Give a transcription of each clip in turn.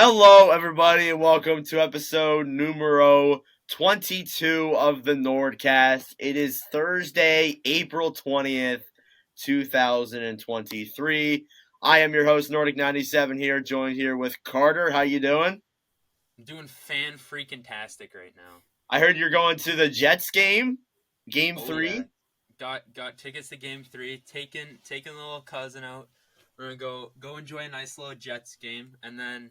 Hello, everybody, and welcome to episode numero 22 of the NordCast. It is Thursday, April 20th, 2023. I am your host, Nordic97 here, joined here with Carter. How you doing? I'm doing fan-freaking-tastic right now. I heard you're going to the Jets game, Game 3. Yeah. Got tickets to Game 3, taking the little cousin out. We're going to go enjoy a nice little Jets game, and then,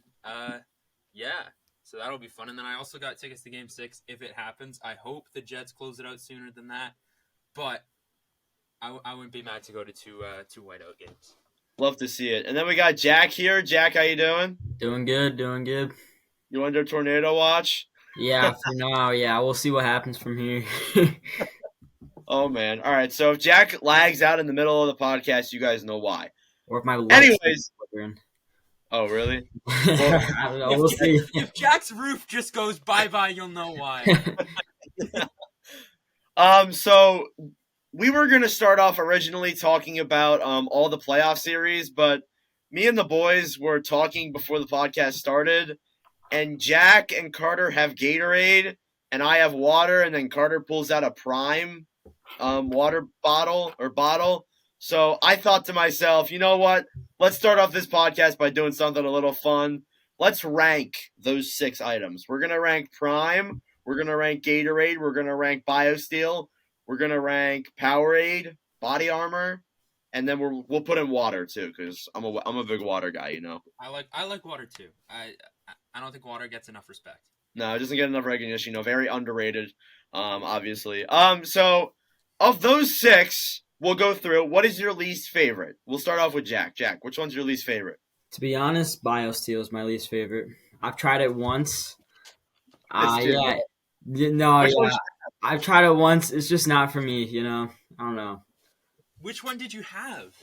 so that'll be fun. And then I also got tickets to Game 6 if it happens. I hope the Jets close it out sooner than that, but I wouldn't be mad to go to two whiteout games. Love to see it. And then we got Jack here. Jack, how you doing? Doing good. You under tornado watch? Yeah, for now, yeah. We'll see what happens from here. Oh, man. All right, so if Jack lags out in the middle of the podcast, you guys know why. Or if my Anyways. Oh, really? Well, I don't know. We'll see. If Jack's roof just goes bye-bye, you'll know why. So we were going to start off originally talking about all the playoff series, but me and the boys were talking before the podcast started, and Jack and Carter have Gatorade, and I have water, and then Carter pulls out a Prime water bottle. So I thought to myself, you know what? Let's start off this podcast by doing something a little fun. Let's rank those 6 items. We're going to rank Prime. We're going to rank Gatorade. We're going to rank BioSteel. We're going to rank Powerade, Body Armor, and then we'll put in water too, because I'm a big water guy, you know. I like water too. I don't think water gets enough respect. No, it doesn't get enough recognition. You know, very underrated, obviously. So of those 6, we'll go through. What is your least favorite? We'll start off with Jack. Jack, which one's your least favorite? To be honest, BioSteel is my least favorite. I've tried it once. I've tried it once. It's just not for me, you know. I don't know. Which one did you have?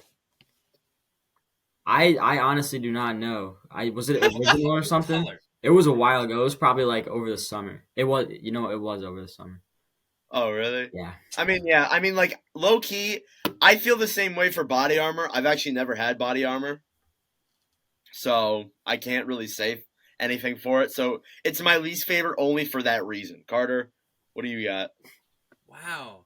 I honestly do not know. Was it original or something? It was a while ago. It was probably like over the summer. It was over the summer. Oh, really? Yeah. I mean, like, low-key, I feel the same way for Body Armor. I've actually never had Body Armor, so I can't really say anything for it. So it's my least favorite only for that reason. Carter, what do you got? Wow.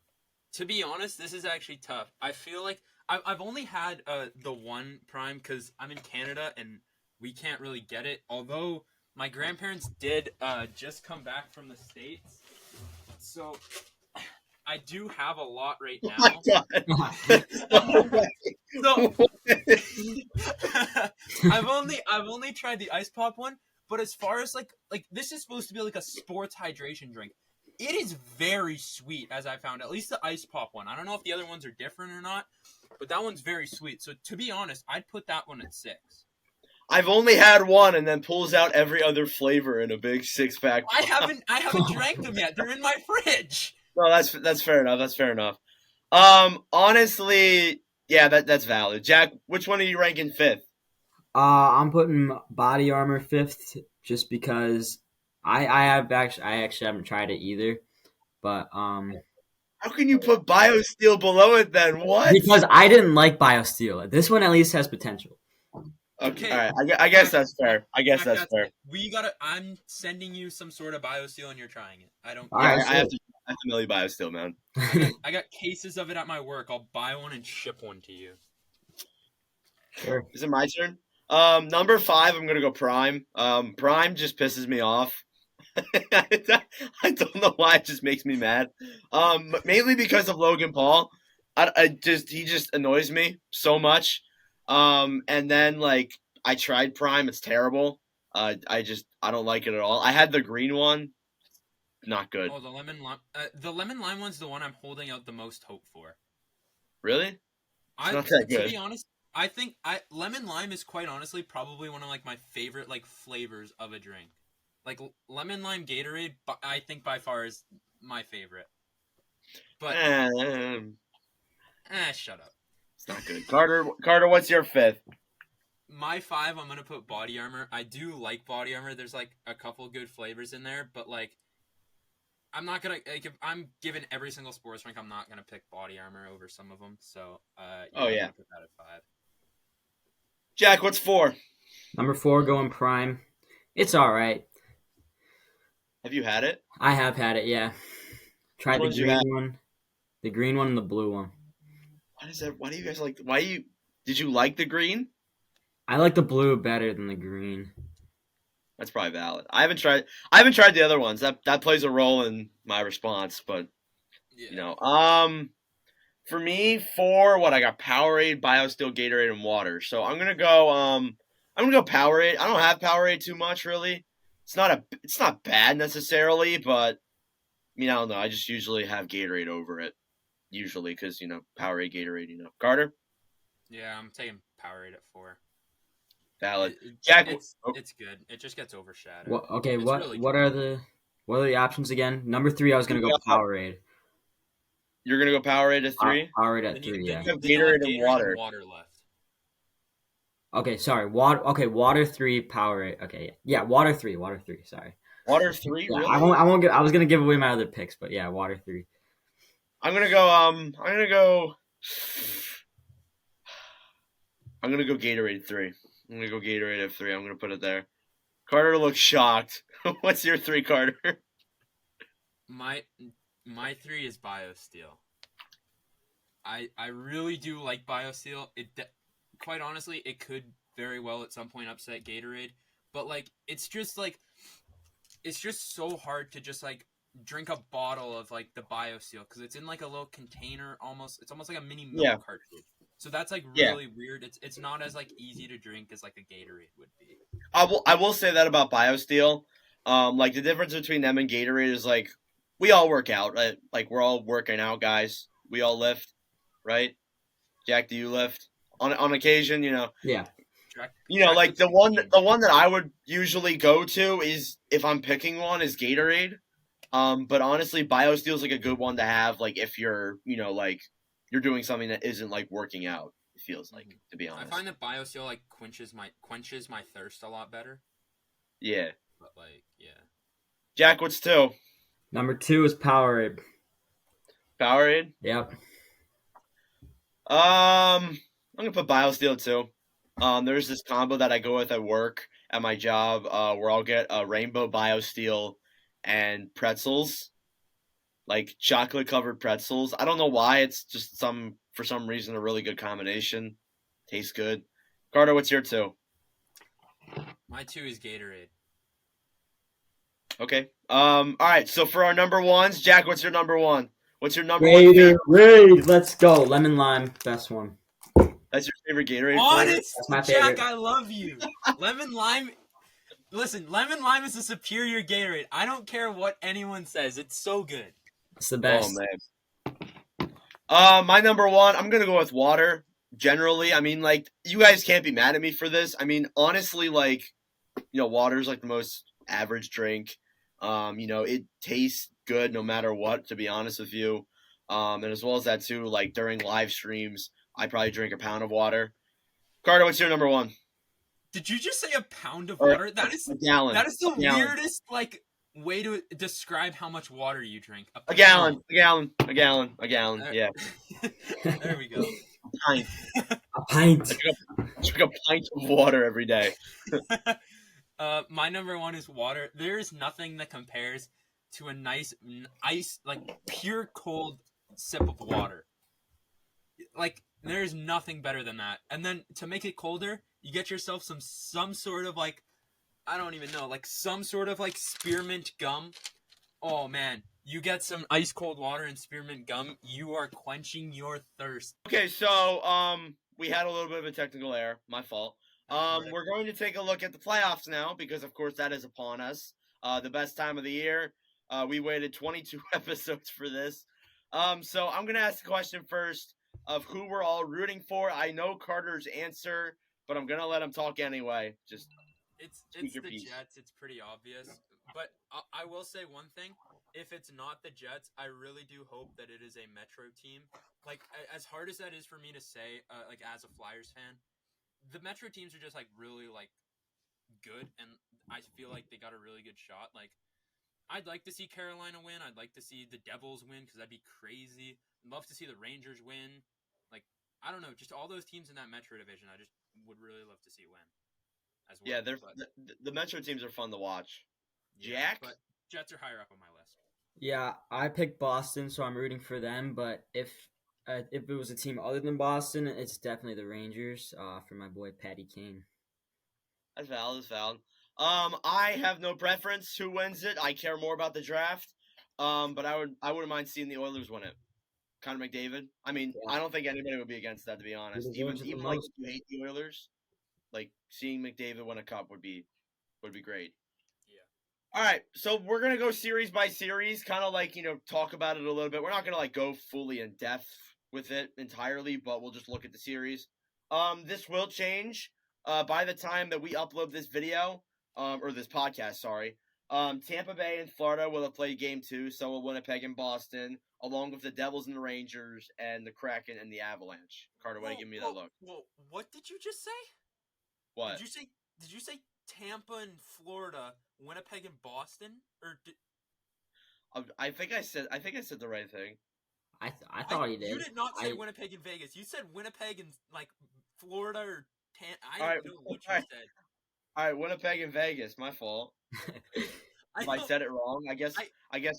To be honest, this is actually tough. I feel like I've only had the one Prime because I'm in Canada and we can't really get it. Although my grandparents did just come back from the States. So I do have a lot right now. So I've only tried the ice pop one, but as far as like this is supposed to be like a sports hydration drink. It is very sweet, as I found. At least the ice pop one. I don't know if the other ones are different or not, but that one's very sweet. So to be honest, I'd put that one at 6. I've only had one, and then pulls out every other flavor in a big 6-pack. I haven't drank them yet. They're in my fridge. No, that's fair enough. That's fair enough. Honestly, yeah, that's valid. Jack, which one are you ranking 5th? I'm putting Body Armor 5th just because I actually haven't tried it either. But how can you put BioSteel below it then? What? Because I didn't like BioSteel. This one at least has potential. Okay, all right. I guess that's fair. That's fair. I'm sending you some sort of BioSteel and you're trying it. I have to mail you BioSteel, man. I got cases of it at my work. I'll buy one and ship one to you. Sure. Is it my turn? Number 5, I'm gonna go Prime. Prime just pisses me off. I don't know why, it just makes me mad. Mainly because of Logan Paul. He just annoys me so much. And then like I tried Prime, it's terrible. I don't like it at all. I had the green one, not good. Oh, the lemon lime. The lemon lime one's the one I'm holding out the most hope for. Really? It's not that good. To be honest, I think lemon lime is quite honestly probably one of like my favorite like flavors of a drink. Like lemon lime Gatorade, I think by far is my favorite. But shut up. It's not good. Carter, what's your 5th? My 5, I'm gonna put Body Armor. I do like Body Armor. There's like a couple good flavors in there, but like I'm not gonna like if I'm given every single sports drink, I'm not gonna pick Body Armor over some of them. So I'm gonna put that at 5. Jack, what's 4? Number 4 going Prime. It's all right. Have you had it? I have had it. Yeah, Which tried ones you had? the green one, and the blue one. What is that? Why do you guys like? Did you like the green? I like the blue better than the green. That's probably valid. I haven't tried the other ones. That plays a role in my response, but Yeah. for me, for what I got, Powerade, BioSteel, Gatorade, and water. So I'm gonna go Powerade. I don't have Powerade too much really. It's not bad necessarily, but I don't know. I just usually have Gatorade over it. Usually, because Powerade, Gatorade. Carter, Yeah, I'm taking Powerade at 4. valid. It, it, Jack, it's good. It just gets overshadowed. What? Okay. It's really What good. are the options again? Number 3, I was gonna go Powerade. you're gonna go Powerade at 3. Powerade at Then 3. you, Yeah. then, You you, have then you'll have Gatorade and Gatorade water. and water left. Okay. Sorry. Water. Okay. Water 3. Powerade. Okay. Yeah. Water 3. Water 3. Sorry. Water 3, Yeah. really? I won't. I was gonna give away my other picks, but yeah. Water 3. I'm gonna go. I'm gonna go. I'm gonna go Gatorade 3. I'm gonna go Gatorade at 3. I'm gonna put it there. Carter looks shocked. What's your 3, Carter? My 3 is BioSteel. I really do like BioSteel. Quite honestly, it could very well at some point upset Gatorade, but like it's just so hard to just like drink a bottle of like the BioSteel because it's in like a little container almost. It's almost like a mini milk cartridge. So that's like really weird. It's not as like easy to drink as like a Gatorade would be. I will say that about BioSteel. Like the difference between them and Gatorade is like we all work out, right? Like we're all working out, guys. We all lift, right? Jack, do you lift on occasion? Yeah. Like the one that I would usually go to is if I'm picking one is Gatorade. But honestly, BioSteel is like a good one to have, like if you're, like you're doing something that isn't like working out. It feels like, to be honest. I find that BioSteel like quenches my thirst a lot better. Yeah. But like, yeah. Jack, what's 2? Number 2 is Powerade. Powerade. Yep. I'm gonna put BioSteel too. There's this combo that I go with at work at my job, where I'll get a rainbow BioSteel and pretzels, like chocolate covered pretzels. I don't know why. It's just for some reason a really good combination. Tastes good. Carter, what's your 2? My 2 is Gatorade. Okay. All right. So for our number ones, Jack, what's your number 1? What's your number 1 favorite? Gatorade. Let's go. Lemon lime, best one. That's your favorite Gatorade? Honest, That's my favorite. Jack, I love you. Lemon lime. Listen, lemon lime is a superior Gatorade. I don't care what anyone says. It's so good. It's the best. Oh man. My number 1, I'm gonna go with water. Generally, I mean, like you guys can't be mad at me for this. I mean, honestly, like water's like the most average drink. It tastes good no matter what. To be honest with you, and as well as that too, like during live streams, I probably drink a pound of water. Carter, what's your number 1? Did you just say a pound of water? That is a gallon. That is the gallon. weirdest like way to describe how much water you drink. A gallon. Yeah. There we go. A pint. A pint. I drink a pint of water every day. My number 1 is water. There is nothing that compares to a nice ice, like pure cold sip of water. Like there's nothing better than that. And then to make it colder, you get yourself some sort of like, I don't even know, like some sort of like spearmint gum. Oh man, you get some ice cold water and spearmint gum, you are quenching your thirst. Okay, so we had a little bit of a technical error. My fault. We're going to take a look at the playoffs now because, of course, that is upon us. The best time of the year. We waited 22 episodes for this. So I'm going to ask the question first of who we're all rooting for. I know Carter's answer, but I'm going to let him talk anyway. Just It's the Jets. It's pretty obvious. But I will say one thing. If it's not the Jets, I really do hope that it is a Metro team. Like, as hard as that is for me to say, like, as a Flyers fan, the Metro teams are just, like, really, like, good, and I feel like they got a really good shot. Like, I'd like to see Carolina win. I'd like to see the Devils win, because that'd be crazy. I'd love to see the Rangers win. Like, I don't know, just all those teams in that Metro division, I just would really love to see win. as well. Yeah, But, the Metro teams are fun to watch. yeah, Jack? but Jets are higher up on my list. Yeah, I picked Boston, so I'm rooting for them. But if it was a team other than Boston, it's definitely the Rangers for my boy Patty Kane. That's valid. That's valid. I have no preference who wins it. I care more about the draft. But I wouldn't mind seeing the Oilers win it. Connor McDavid. I mean, Yeah, I don't think anybody would be against that, to be he honest. deserves it the Even like most. if you hate the Oilers, like seeing McDavid win a cup would be great. Yeah. All right, so we're gonna go series by series, kind of like talk about it a little bit. We're not gonna like go fully in depth with it entirely, but we'll just look at the series. This will change by the time that we upload this video, or this podcast. Sorry. Tampa Bay and Florida will have played game 2, so will Winnipeg and Boston, along with the Devils and the Rangers and the Kraken and the Avalanche. Carter, why don't you give me that look? Well, what did you just say? What? Did you say Tampa and Florida, Winnipeg and Boston, or I think I said the right thing. I thought he did. You did not say Winnipeg and Vegas. You said Winnipeg and like Florida or I didn't know what you said. All right, Winnipeg and Vegas. My fault. If I said it wrong, I guess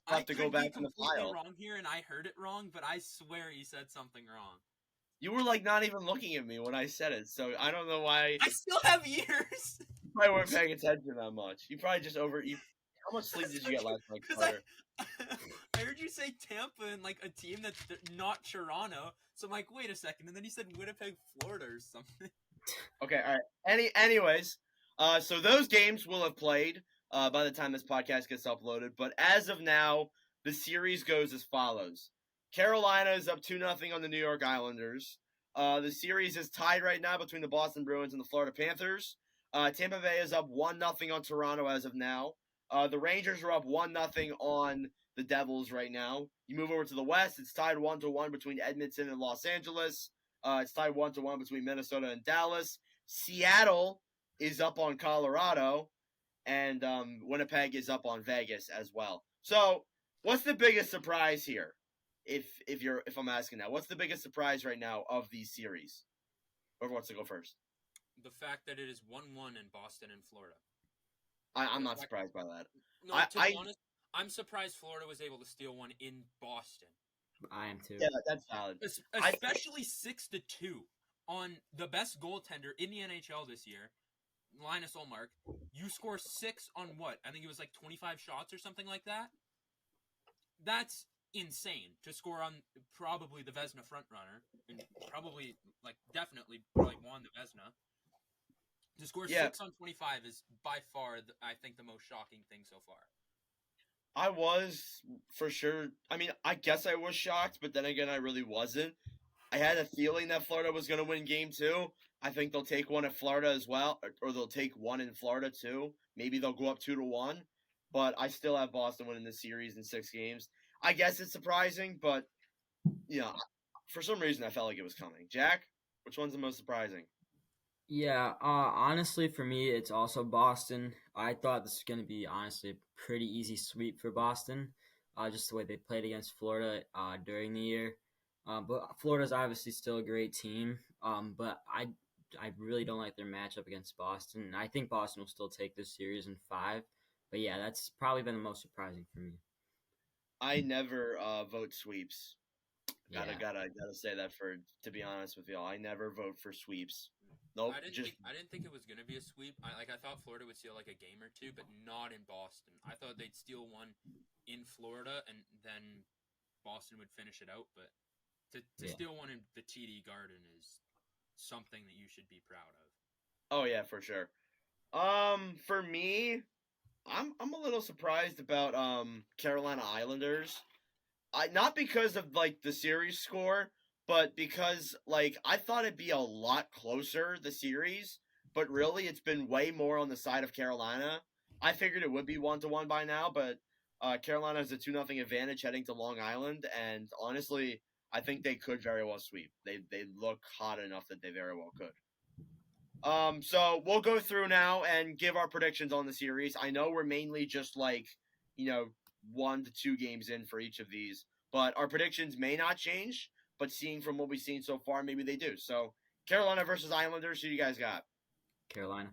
I'll have to go back in the file. Wrong here, and I heard it wrong, but I swear you said something wrong. You were like not even looking at me when I said it, so I don't know why. I still have ears. You probably weren't paying attention that much. You probably just How much sleep did you get last night, Carter? I heard you say Tampa and like a team that's not Toronto, so I'm like, wait a second, and then you said Winnipeg, Florida, or something. Okay, all right. Anyways, so those games will have played by the time this podcast gets uploaded. But as of now, the series goes as follows: Carolina is up 2-0 on the New York Islanders. The series is tied right now between the Boston Bruins and the Florida Panthers. Tampa Bay is up 1-0 on Toronto as of now. The Rangers are up 1-0 on the Devils right now. You move over to the West, it's tied 1-1 between Edmonton and Los Angeles. It's tied 1-1 between Minnesota and Dallas. Seattle is up on Colorado, and Winnipeg is up on Vegas as well. So, what's the biggest surprise here? If I'm asking that, what's the biggest surprise right now of these series? Whoever wants to go first. The fact that it is 1-1 in Boston and Florida. I'm not surprised by that. No, to be honest, I'm surprised Florida was able to steal one in Boston. I am too. Yeah, that's valid. Especially 6-2 on the best goaltender in the NHL this year, Linus Ullmark. You score 6 on what? I think it was like 25 shots or something like that. That's insane to score on probably the Vezina frontrunner, and probably definitely won the Vezina. To score 6 on 25 is by far, I think, the most shocking thing so far. I was, for sure. I mean, I guess I was shocked, but then again, I really wasn't. I had a feeling that Florida was going to win game 2. I think they'll take one at Florida as well, or they'll take one in Florida too. Maybe they'll go up 2-1, but I still have Boston winning the series in 6 games. I guess it's surprising, but for some reason I felt like it was coming. Jack, which one's the most surprising? Yeah, honestly, for me, it's also Boston. I thought this was going to be, honestly, a pretty easy sweep for Boston, just the way they played against Florida during the year. But Florida's obviously still a great team, but I really don't like their matchup against Boston. I think Boston will still take this series in 5. But yeah, that's probably been the most surprising for me. I never vote sweeps. Yeah. Gotta say that to be honest with y'all. I never vote for sweeps. Nope. I didn't think it was gonna be a sweep. I thought Florida would steal like a game or two, but not in Boston. I thought they'd steal one in Florida and then Boston would finish it out. But to steal one in the TD Garden is something that you should be proud of. Oh yeah, for sure. For me, I'm a little surprised about Carolina Islanders. Not because of the series score, but because I thought it'd be a lot closer, the series, but really it's been way more on the side of Carolina. I figured it would be 1-1 by now, but Carolina has a 2-0 advantage heading to Long Island, and honestly, I think they could very well sweep. They look hot enough that they very well could. So we'll go through now and give our predictions on the series. I know we're mainly just 1 to 2 games in for each of these, but our predictions may not change, but seeing from what we've seen so far, maybe they do. So Carolina versus Islanders, who you guys got? Carolina.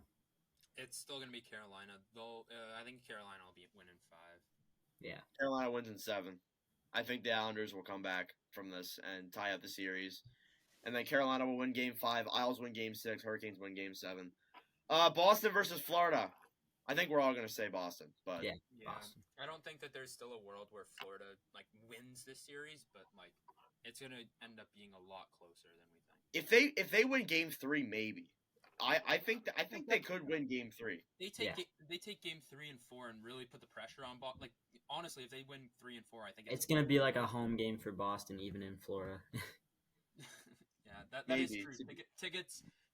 It's still gonna be Carolina. I think Carolina will be winning 5. Yeah. Carolina wins in 7. I think the Islanders will come back from this and tie up the series. And then Carolina will win Game 5. Isles win Game 6. Hurricanes win Game 7. Boston versus Florida. I think we're all going to say Boston. But Yeah. Yeah, Boston. I don't think that there's still a world where Florida like wins this series, but like it's gonna end up being a lot closer than we think. if they win Game 3, maybe. I think they could win Game 3. They take Yeah. they take Game 3 and 4 and really put the pressure on Boston. Like honestly, if they win 3 and 4, I think It's going to be like a home game for Boston, even in Florida. Yeah, that is Maybe. true.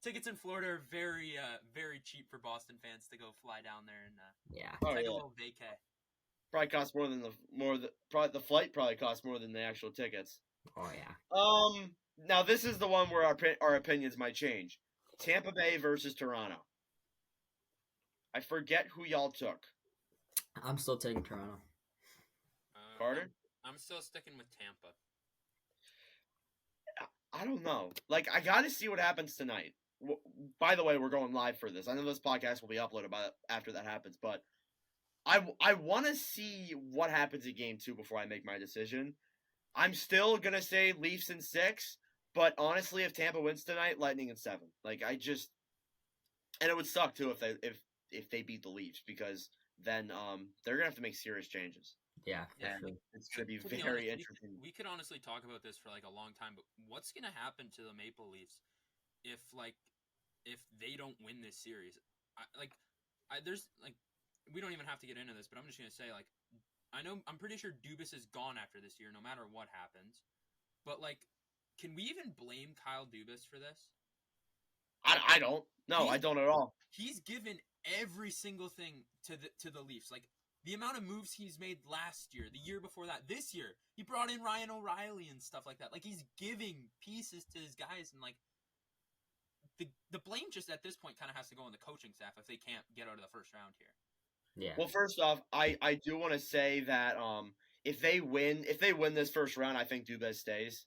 Tickets in Florida are very very cheap for Boston fans to go fly down there and Yeah. Oh, take yeah. a little vacay. Probably costs more than the flight probably costs more than the actual tickets. Oh, yeah. Now this is the one where our opinions might change. Tampa Bay versus Toronto. I forget who y'all took. I'm still taking Toronto. Carter? I'm still sticking with Tampa. I don't know. Like, I got to see what happens tonight. By the way, we're going live for this. I know this podcast will be uploaded after that happens, but I want to see what happens in Game 2 before I make my decision. I'm still going to say Leafs in 6, but honestly, if Tampa wins tonight, Lightning in 7. Like, and it would suck, too, if they beat the Leafs, because then they're going to have to make serious changes. Yeah, Yeah. for sure. It's going to be To be very honest, interesting. we could honestly talk about this for like a long time, but what's gonna happen to the Maple Leafs if they don't win this series? There's like we don't even have to get into this, but I'm just gonna say like I'm pretty sure Dubas is gone after this year, no matter what happens. But like, can we even blame Kyle Dubas for this? I don't. No, I don't at all. He's given every single thing to the Leafs. Like the amount of moves he's made last year, the year before that, this year, he brought in Ryan O'Reilly and stuff like that. Like he's giving pieces to his guys, and like the blame just at this point kind of has to go on the coaching staff if they can't get out of the first round here. Yeah. Well, first off, I do want to say that if they win this first round, I think Dubas stays.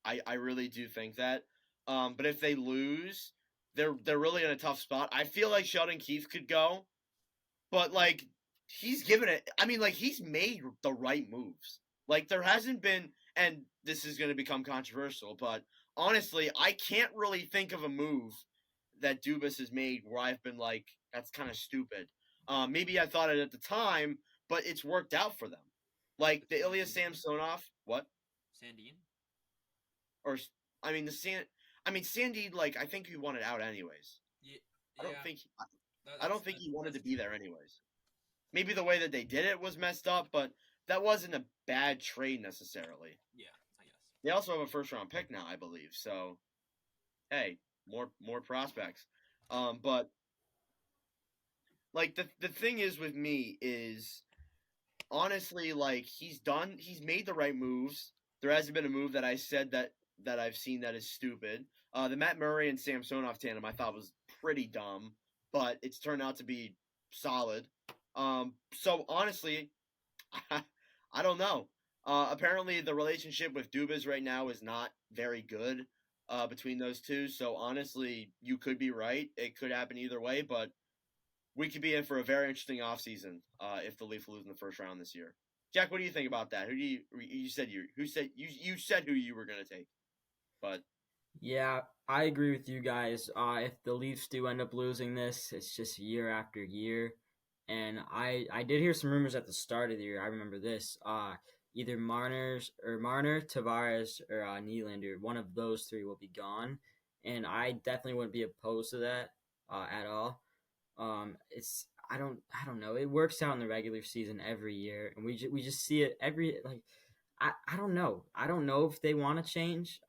I really do think that. But if they lose, they're really in a tough spot. I feel like Sheldon Keefe could go, but like he's given it. I mean, like he's made the right moves. Like there hasn't been, and this is going to become controversial, but honestly, I can't really think of a move that Dubas has made where I've been like, that's kind of stupid. Maybe I thought it at the time, but it's worked out for them. Like the Ilya Samsonov, what? Sandin? Or I mean Sandy. Like I think he wanted out anyways. Yeah. I don't think That's he wanted to be there anyways. Maybe the way that they did it was messed up, but that wasn't a bad trade necessarily. Yeah, I guess. They also have a first round pick now, I believe. So, hey, more prospects. But like the thing is with me is honestly like he's made the right moves. There hasn't been a move that I said that I've seen that is stupid. The Matt Murray and Samsonov tandem I thought was pretty dumb, but it's turned out to be solid. So honestly, I don't know. Apparently the relationship with Dubas right now is not very good between those two. So honestly, you could be right. It could happen either way, but we could be in for a very interesting offseason if the Leafs lose in the first round this year. Jack, what do you think about that? You said you said who you were going to take. But yeah, I agree with you guys. If the Leafs do end up losing this, it's just year after year. And I did hear some rumors at the start of the year. I remember this. Either Marner, Tavares, or Nylander, one of those three will be gone. And I definitely wouldn't be opposed to that at all. I don't know. It works out in the regular season every year, and we just see it every like. I don't know. I don't know if they want to change.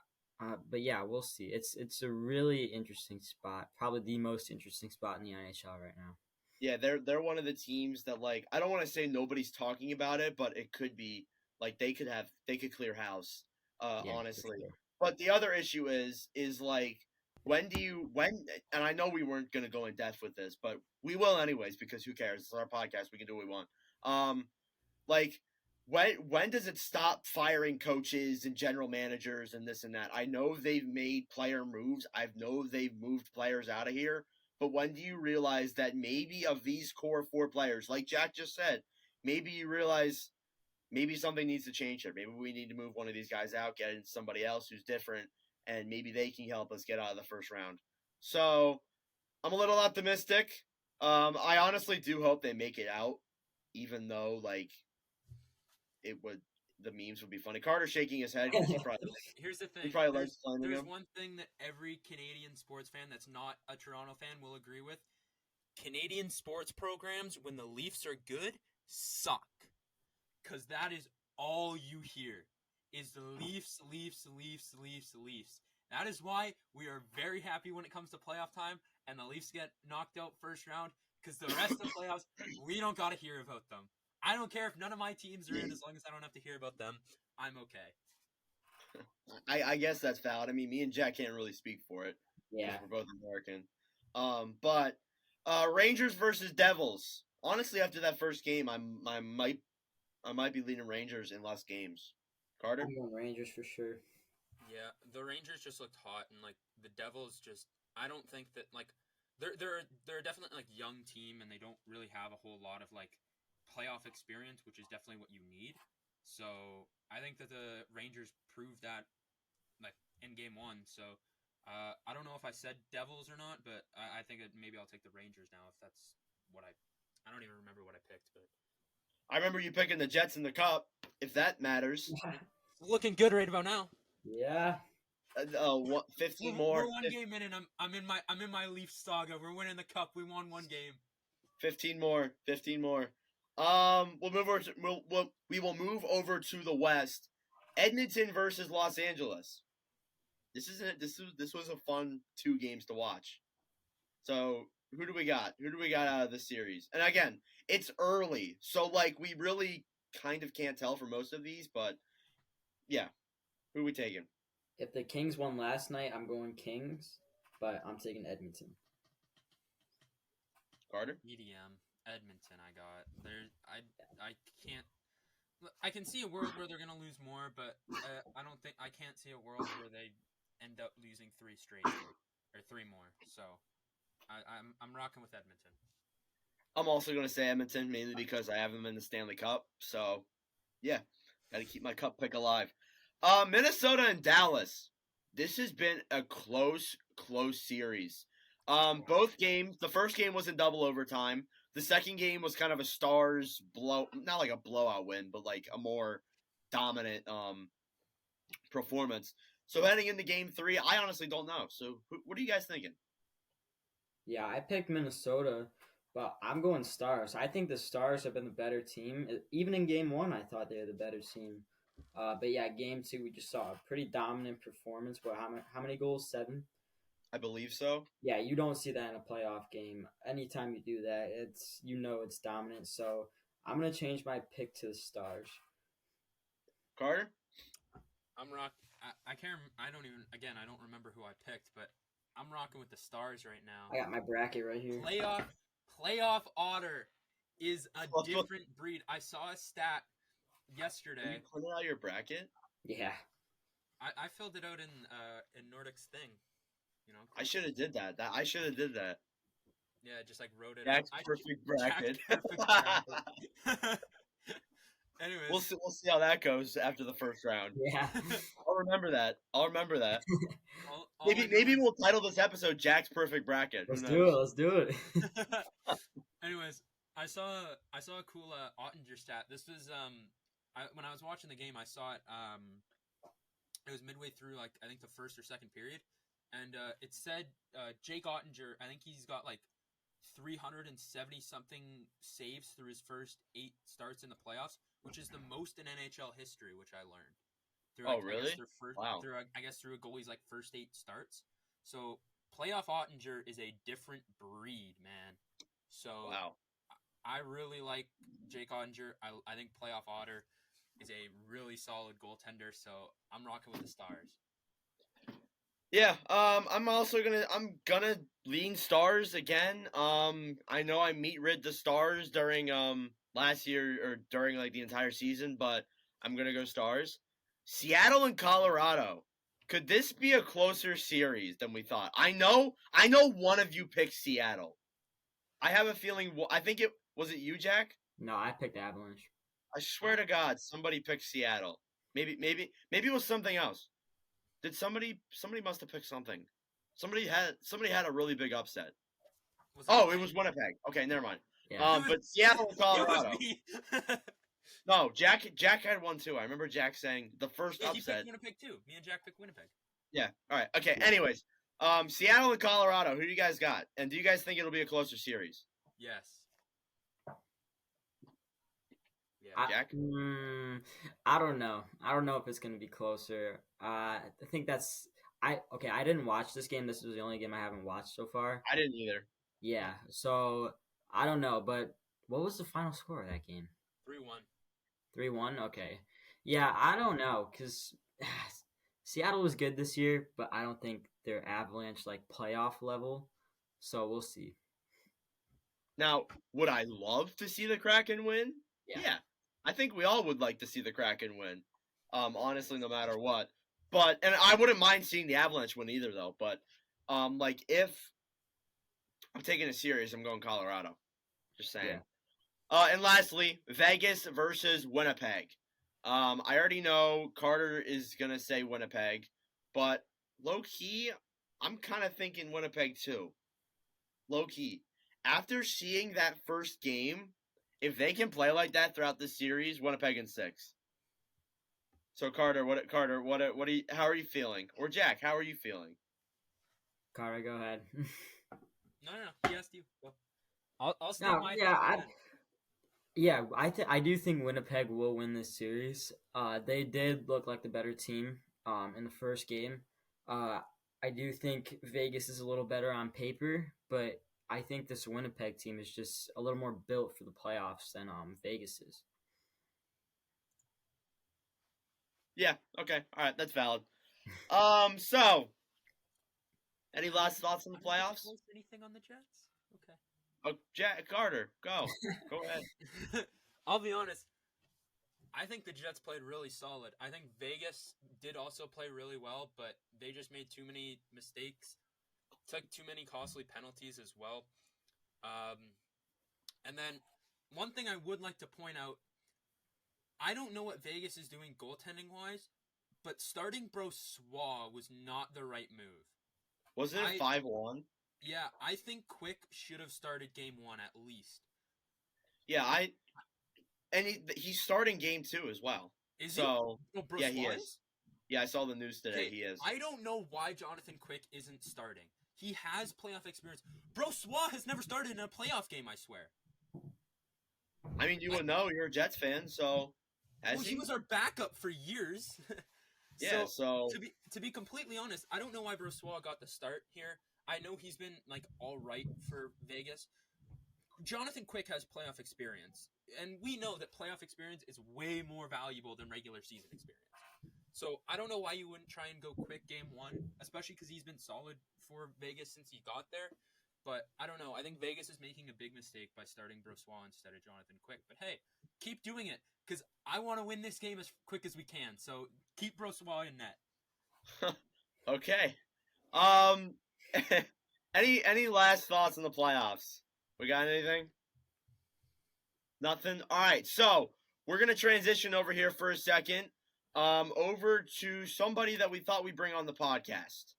But yeah, we'll see. It's a really interesting spot, probably the most interesting spot in the NHL right now. yeah, they're one of the teams that like I don't want to say nobody's talking about it, but it could be like they could clear house. Yeah, Honestly, for sure. but the other issue is like when and I know we weren't gonna go in depth with this, but we will anyways because who cares? It's our podcast. We can do what we want. Like when does it stop firing coaches and general managers and this and that? I know they've made player moves. I know they've moved players out of here. but when do you realize that maybe of these core 4 players, like Jack just said, maybe you realize maybe something needs to change here. Maybe we need to move one of these guys out, get in somebody else who's different, and maybe they can help us get out of the first round. So I'm a little optimistic. I honestly do hope they make it out, even though like the memes would be funny. Carter's shaking his head because Here's the thing. he probably likes finding There's him. one thing that every Canadian sports fan that's not a Toronto fan will agree with. Canadian sports programs, when the Leafs are good, suck. Because that is all you hear is the Leafs, Leafs, Leafs, Leafs, Leafs. That is why we are very happy when it comes to playoff time and the Leafs get knocked out first round, because the rest of the playoffs, we don't got to hear about them. I don't care if none of my teams are in, as long as I don't have to hear about them. I'm okay. I guess that's valid. I mean, me and Jack can't really speak for it. Yeah. We're both American. But Rangers versus Devils. Honestly, after that first game, I might be leaning Rangers in less games. Carter? I'm going Rangers for sure. Yeah, the Rangers just looked hot, and like the Devils just, I don't think that like they're definitely like young team, and they don't really have a whole lot of like playoff experience, which is definitely what you need. So I think that the Rangers proved that like in game 1. So I don't know if I said Devils or not, but I think maybe I'll take the Rangers now if that's what I don't even remember what I picked, but I remember you picking the Jets in the Cup, if that matters. Looking good right about now. Yeah. 15 more. We're 1 game in, and I'm in my Leaf saga. We're winning the Cup. We won 1 game. 15 more. We will move over to the West. Edmonton versus Los Angeles. This was a fun 2 games to watch. So who do we got? Who do we got out of this series? And again, it's early, so like we really kind of can't tell for most of these, but yeah, who are we taking? If the Kings won last night, I'm going Kings, but I'm taking Edmonton. Carter? EDM, Edmonton. I got there. I can't. I can see a world where they're gonna lose more, but I can't see a world where they end up losing 3 straight or 3 more. So I'm rocking with Edmonton. I'm also going to say Edmonton, mainly because I have them in the Stanley Cup. So, yeah, got to keep my cup pick alive. Minnesota and Dallas. This has been a close series. Both games, the first game was in double overtime. The second game was kind of a Stars not like a blowout win, but like a more dominant performance. So heading into game 3, I honestly don't know. So what are you guys thinking? Yeah, I picked Minnesota, but I'm going Stars. I think the Stars have been the better team. Even in game 1, I thought they were the better team. But yeah, game 2, we just saw a pretty dominant performance. But how many goals? 7? I believe so. Yeah, you don't see that in a playoff game. Anytime you do that, it's dominant. So I'm gonna change my pick to the Stars. Carter? I'm rocking. I can't. I don't remember who I picked, but I'm rocking with the Stars right now. I got my bracket right here. Playoff otter is a different breed. I saw a stat yesterday. You put it out your bracket? Yeah. I filled it out in Nordic's thing. You know. I should have did that. I should have did that. Yeah, just like wrote it. Jack's perfect bracket. Anyways, we'll see how that goes after the first round. Yeah. I'll remember that. all maybe we'll title this episode Jack's Perfect Bracket. Let's do it. Anyways, I saw a cool Ottinger stat. This was when I was watching the game, I saw it. It was midway through, like I think the first or second period, and it said Jake Ottinger. I think he's got like 370 something saves through his first 8 starts in the playoffs, which is the most in NHL history, which I learned. Really? Wow. I guess through a goalie's like first 8 starts. So playoff Ottinger is a different breed, man. So wow. I really like Jake Ottinger. I think playoff Otter is a really solid goaltender. So I'm rocking with the Stars. Yeah, I'm gonna lean Stars again. I know I rid the Stars during last year or during like the entire season, but I'm gonna go Stars. Seattle and Colorado. Could this be a closer series than we thought? I know one of you picked Seattle. I have a feeling. I think it was it you, Jack. No, I picked Avalanche. I swear to God, somebody picked Seattle. Maybe it was something else. Did somebody must have picked something? Somebody had a really big upset. It was Winnipeg. Okay, never mind. Yeah. But Seattle and Colorado. It was me. No, Jack had one too. I remember Jack saying the first Yeah, he upset. picked Winnipeg too. Me and Jack picked Winnipeg. Yeah. All right. Okay. Anyways, Seattle and Colorado. Who do you guys got? And do you guys think it'll be a closer series? Yes. Yeah. Jack? I don't know. I don't know if it's gonna be closer. I think I didn't watch this game. This was the only game I haven't watched so far. I didn't either. Yeah. So I don't know. But what was the final score of that game? 3-1. 3-1. Okay. Yeah, I don't know because Seattle was good this year, but I don't think they're Avalanche playoff level. So we'll see. Now, would I love to see the Kraken win? Yeah. I think we all would like to see the Kraken win. Honestly, no matter what. But and I wouldn't mind seeing the Avalanche win either, though. But if I'm taking a series, I'm going Colorado. Just saying. Yeah. And lastly, Vegas versus Winnipeg. I already know Carter is gonna say Winnipeg, but low key, I'm kind of thinking Winnipeg too. Low key, after seeing that first game, if they can play like that throughout the series, Winnipeg in 6. So Carter, how are you feeling? Or Jack, how are you feeling? Carter, go ahead. No. He asked you. Go. I'll start my I do think Winnipeg will win this series. They did look like the better team in the first game. I do think Vegas is a little better on paper, but I think this Winnipeg team is just a little more built for the playoffs than Vegas is. Yeah, okay. All right, that's valid. So any last thoughts on the playoffs? Anything on the Jets? Okay. Oh, Jack Carter, go ahead. I'll be honest. I think the Jets played really solid. I think Vegas did also play really well, but they just made too many mistakes, took too many costly penalties as well. And then one thing I would like to point out, I don't know what Vegas is doing goaltending-wise, but starting Brossoit was not the right move. Wasn't it 5-1? Yeah, I think Quick should have started game 1 at least. Yeah, he's starting game 2 as well. Is he? Oh, yeah, he is. Yeah, I saw the news today. Okay, he is. I don't know why Jonathan Quick isn't starting. He has playoff experience. Brossoit has never started in a playoff game, I swear. I mean, you would know. You're a Jets fan, so... He was our backup for years. Yeah, so... To be completely honest, I don't know why Brossoit got the start here. I know he's been, all right for Vegas. Jonathan Quick has playoff experience. And we know that playoff experience is way more valuable than regular season experience. So I don't know why you wouldn't try and go Quick game 1, especially because he's been solid for Vegas since he got there. But I don't know. I think Vegas is making a big mistake by starting Brossoit instead of Jonathan Quick. But hey, keep doing it because I want to win this game as quick as we can. So keep Brossoit in net. Okay. Any last thoughts on the playoffs? We got anything? Nothing? All right. So we're going to transition over here for a second. Over to somebody that we thought we'd bring on the podcast.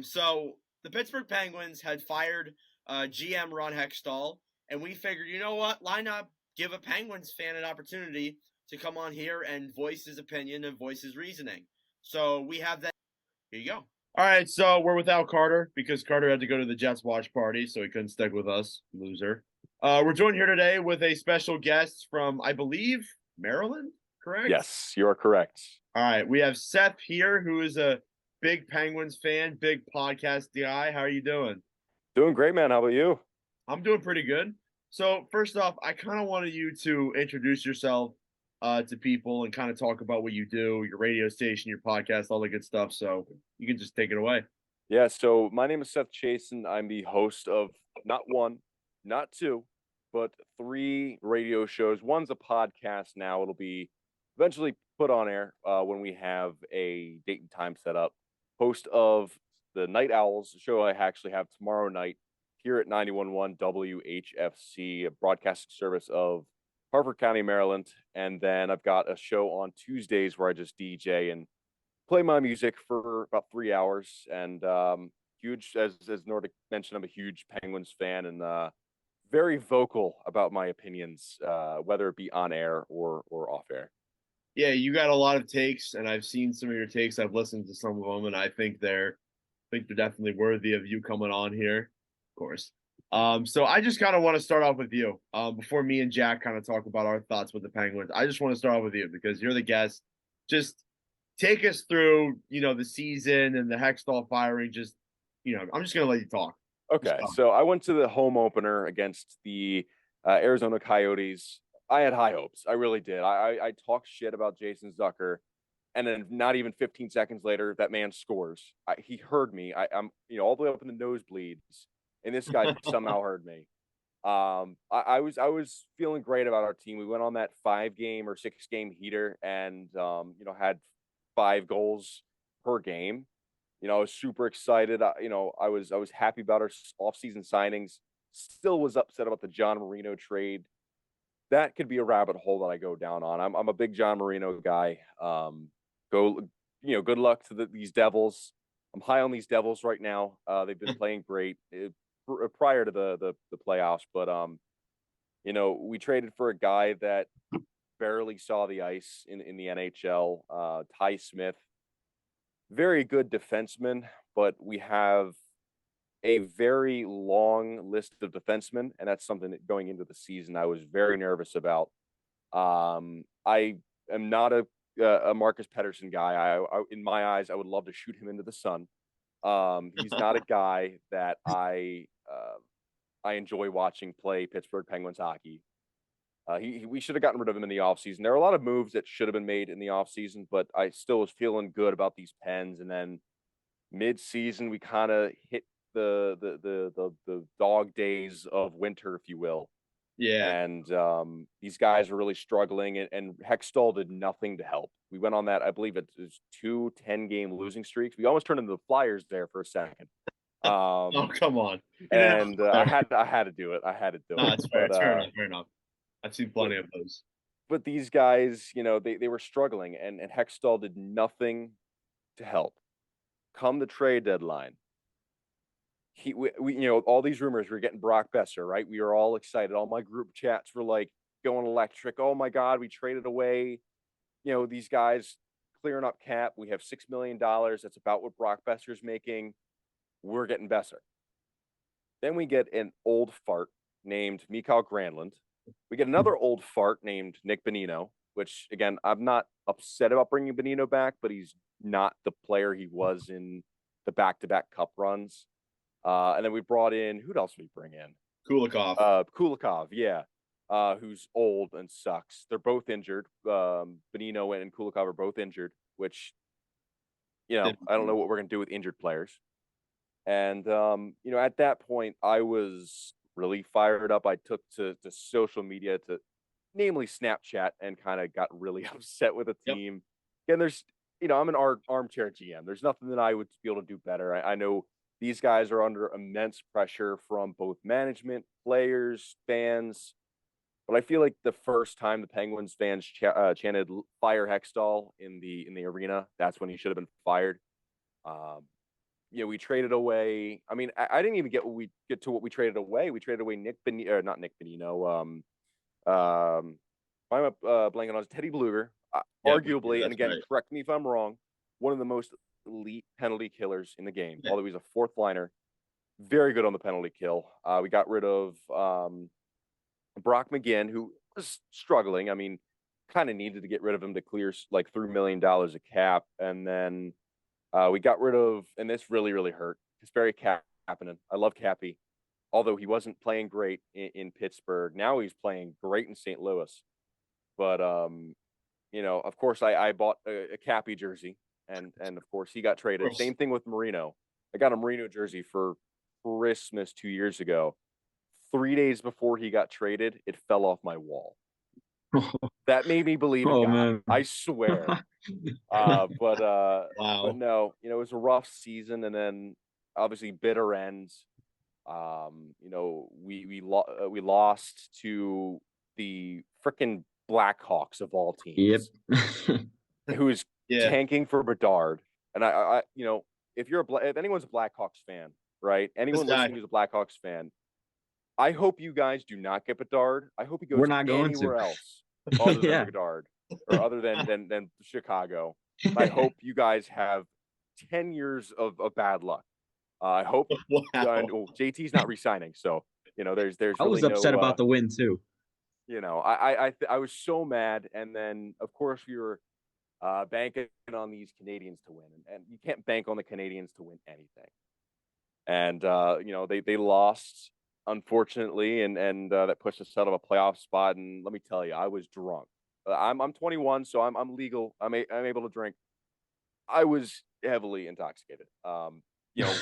So the Pittsburgh Penguins had fired GM Ron Hextall, and we figured, you know what? Why not give a Penguins fan an opportunity to come on here and voice his opinion and voice his reasoning? So we have that. Here you go. All right, so we're without Carter because Carter had to go to the Jets watch party, so he couldn't stick with us. Loser. We're joined here today with a special guest from, I believe, Maryland, correct? Yes, you are correct. All right, we have Seth here, who is a big Penguins fan, big podcast guy. How are you doing? Doing great, man. How about you? I'm doing pretty good. So first off, I kind of wanted you to introduce yourself to people and kind of talk about what you do, your radio station, your podcast, all the good stuff. So you can just take it away. Yeah, so my name is Seth Chason. I'm the host of not one, not two, but 3 radio shows. One's a podcast now. It'll be eventually put on air when we have a date and time set up. host of the Night Owls, the show I actually have tomorrow night here at 91.1 WHFC, a broadcasting service of Harford County, Maryland. And then I've got a show on Tuesdays where I just DJ and play my music for about 3 hours. And huge, as Nordic mentioned, I'm a huge Penguins fan and very vocal about my opinions, whether it be on air or off air. Yeah, you got a lot of takes, and I've seen some of your takes. I've listened to some of them, and I think they're definitely worthy of you coming on here, of course. So I just kind of want to start off with you. Before me and Jack kind of talk about our thoughts with the Penguins, I just want to start off with you because you're the guest. Just take us through, the season and the Hextall firing. Just, I'm just gonna let you talk. Okay, so I went to the home opener against the Arizona Coyotes. I had high hopes. I really did. I talked shit about Jason Zucker, and then not even 15 seconds later, that man scores. He heard me. I'm all the way up in the nosebleeds, and this guy somehow heard me. I was feeling great about our team. We went on that 5-game or 6-game heater, and had 5 goals per game. I was super excited. I was happy about our offseason signings. Still was upset about the John Marino trade. That could be a rabbit hole that I go down on. I'm a big John Marino guy. Good luck to these Devils. I'm high on these Devils right now. They've been playing great prior to the playoffs, but we traded for a guy that barely saw the ice in the NHL. Ty Smith. Very good defenseman, but we have a very long list of defensemen, and that's something that going into the season I was very nervous about. I am not a Marcus Pettersson guy. I in my eyes, I would love to shoot him into the sun. He's not a guy that I enjoy watching play Pittsburgh Penguins hockey. We should have gotten rid of him in the offseason. There are a lot of moves that should have been made in the offseason, but I still was feeling good about these Pens. And then mid-season, we kind of hit the dog days of winter, if you will. Yeah. And these guys were really struggling, and Hextall did nothing to help. We went on that, I believe it was 2 10-game losing streaks. We almost turned into the Flyers there for a second. Oh, come on. And I had to do it. I had to do it. That's fair. Fair enough. I've seen plenty of those. But these guys, they were struggling, and Hextall did nothing to help. Come the trade deadline, we all these rumors were getting Brock Besser, right? We were all excited. All my group chats were like going electric. Oh my God, we traded away, these guys clearing up cap. We have $6 million. That's about what Brock Besser's making. We're getting Besser. Then we get an old fart named Mikael Granlund. We get another old fart named Nick Bonino, which, again, I'm not upset about bringing Bonino back, but he's not the player he was in the back-to-back cup runs. And then we brought in, who else did we bring in? Kulikov. Yeah, who's old and sucks. They're both injured. Bonino and Kulikov are both injured, which, I don't know what we're going to do with injured players. And, at that point, I was really fired up. I took to social media, to namely Snapchat, and kind of got really upset with the team. Again, there's, I'm an armchair GM. There's nothing that I would be able to do better. I know these guys are under immense pressure from both management, players, fans. But I feel like the first time the Penguins fans chanted "Fire Hextall" in the arena, that's when he should have been fired. We traded away. I mean, I didn't even get to what we traded away. We traded away not Nick Bonino. I'm blanking on Teddy Bluger. Arguably, and again, correct me if I'm wrong, one of the most elite penalty killers in the game. Although he's a fourth liner, very good on the penalty kill. We got rid of Brock McGinn, who was struggling. I mean, kind of needed to get rid of him to clear like $3 million of cap, and then we got rid of, and this really, really hurt, Kasperi Kapanen. I love Cappy, although he wasn't playing great in Pittsburgh. Now he's playing great in St. Louis. But, of course, I bought a Cappy jersey, and of course, he got traded. Same thing with Marino. I got a Marino jersey for Christmas 2 years ago. 3 days before he got traded, it fell off my wall. That made me believe in Oh God. man. I swear. But Wow. no, it was a rough season, and then obviously bitter ends. We lost to the freaking Blackhawks of all Yep. teams, who is Yeah. tanking for Bedard. And if if anyone's a Blackhawks fan, right? Anyone guy. listening who's a Blackhawks fan, I hope you guys do not get Bedard. I hope he goes We're not going to. anywhere else other than Yeah. Bedard, or other than Chicago. I hope you guys have 10 years of bad luck. I hope. Wow. JT's not resigning, so there's I was really upset no, about the win too. I was so mad, and then of course we were banking on these Canadians to win, and you can't bank on the Canadians to win anything. And they lost, unfortunately, and that pushed us out of a playoff spot. And let me tell you, I was drunk. I'm 21, so I'm legal. I'm able to drink. I was heavily intoxicated,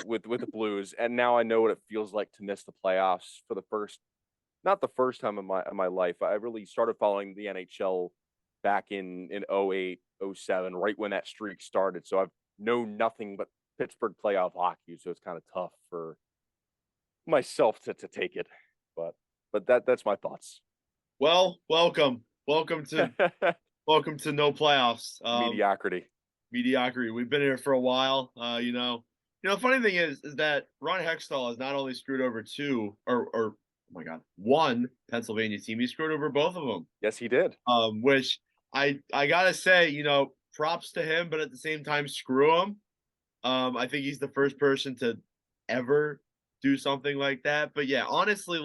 with the Blues, and now I know what it feels like to miss the playoffs for not the first time in my life. I really started following the NHL back in 08, 07, right when that streak started. So I've known nothing but Pittsburgh playoff hockey, so it's kind of tough for myself to take it. But that's my thoughts. Well, welcome to no playoffs. Mediocrity. We've been here for a while. The funny thing is that Ron Hextall has not only screwed over oh my God, one Pennsylvania team, he screwed over both of them. Yes, he did. Which I gotta say, props to him, but at the same time, screw him. I think he's the first person to ever do something like that. But yeah, honestly,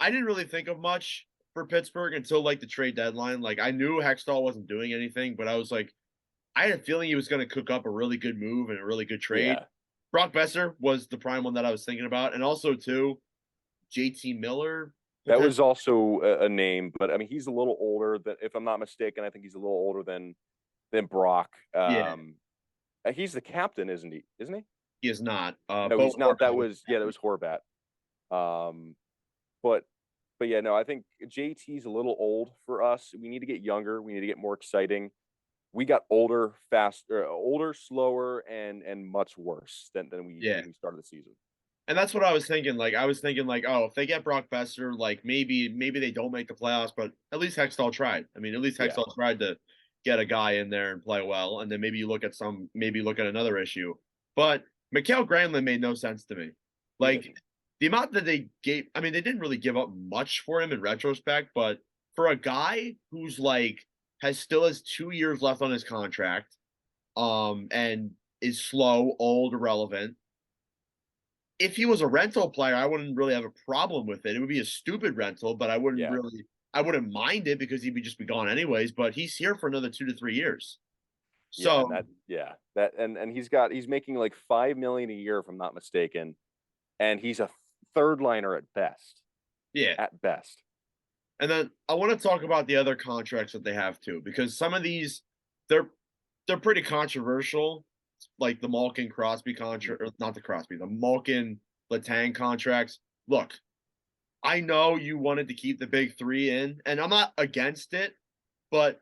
I didn't really think of much for Pittsburgh until the trade deadline. I knew Hextall wasn't doing anything, but I was I had a feeling he was going to cook up a really good move and a really good trade. Yeah. Brock Besser was the prime one that I was thinking about, and also too, JT Miller. That was also a name, but I mean, he's a little older than, if I'm not mistaken, I think he's a little older than Brock. Yeah. He's the captain, isn't he? Isn't he? He is not. No, he's not. That was Horvat. But yeah, no, I think JT's a little old for us. We need to get younger. We need to get more exciting. We got older, slower, and much worse than we started the season. And that's what I was thinking. I was thinking, oh, if they get Brock Besser, maybe they don't make the playoffs, but at least Hextall tried. I mean, at least Hextall tried to get a guy in there and play well, and then maybe look at another issue. But Mikael Granlund made no sense to me. The amount that they gave, I mean, they didn't really give up much for him in retrospect, but for a guy who's still has 2 years left on his contract, and is slow, old, irrelevant. If he was a rental player, I wouldn't really have a problem with it. It would be a stupid rental, but I wouldn't mind it because he would just be gone anyways. But he's here for another 2 to 3 years. So and he's making $5 million a year, if I'm not mistaken, and he's a third liner at best. Yeah, at best. And then I want to talk about the other contracts that they have too, because some of these they're pretty controversial, like the Malkin Crosby contract, or not the Crosby, the Malkin Letang contracts. Look, I know you wanted to keep the big three in, and I'm not against it, but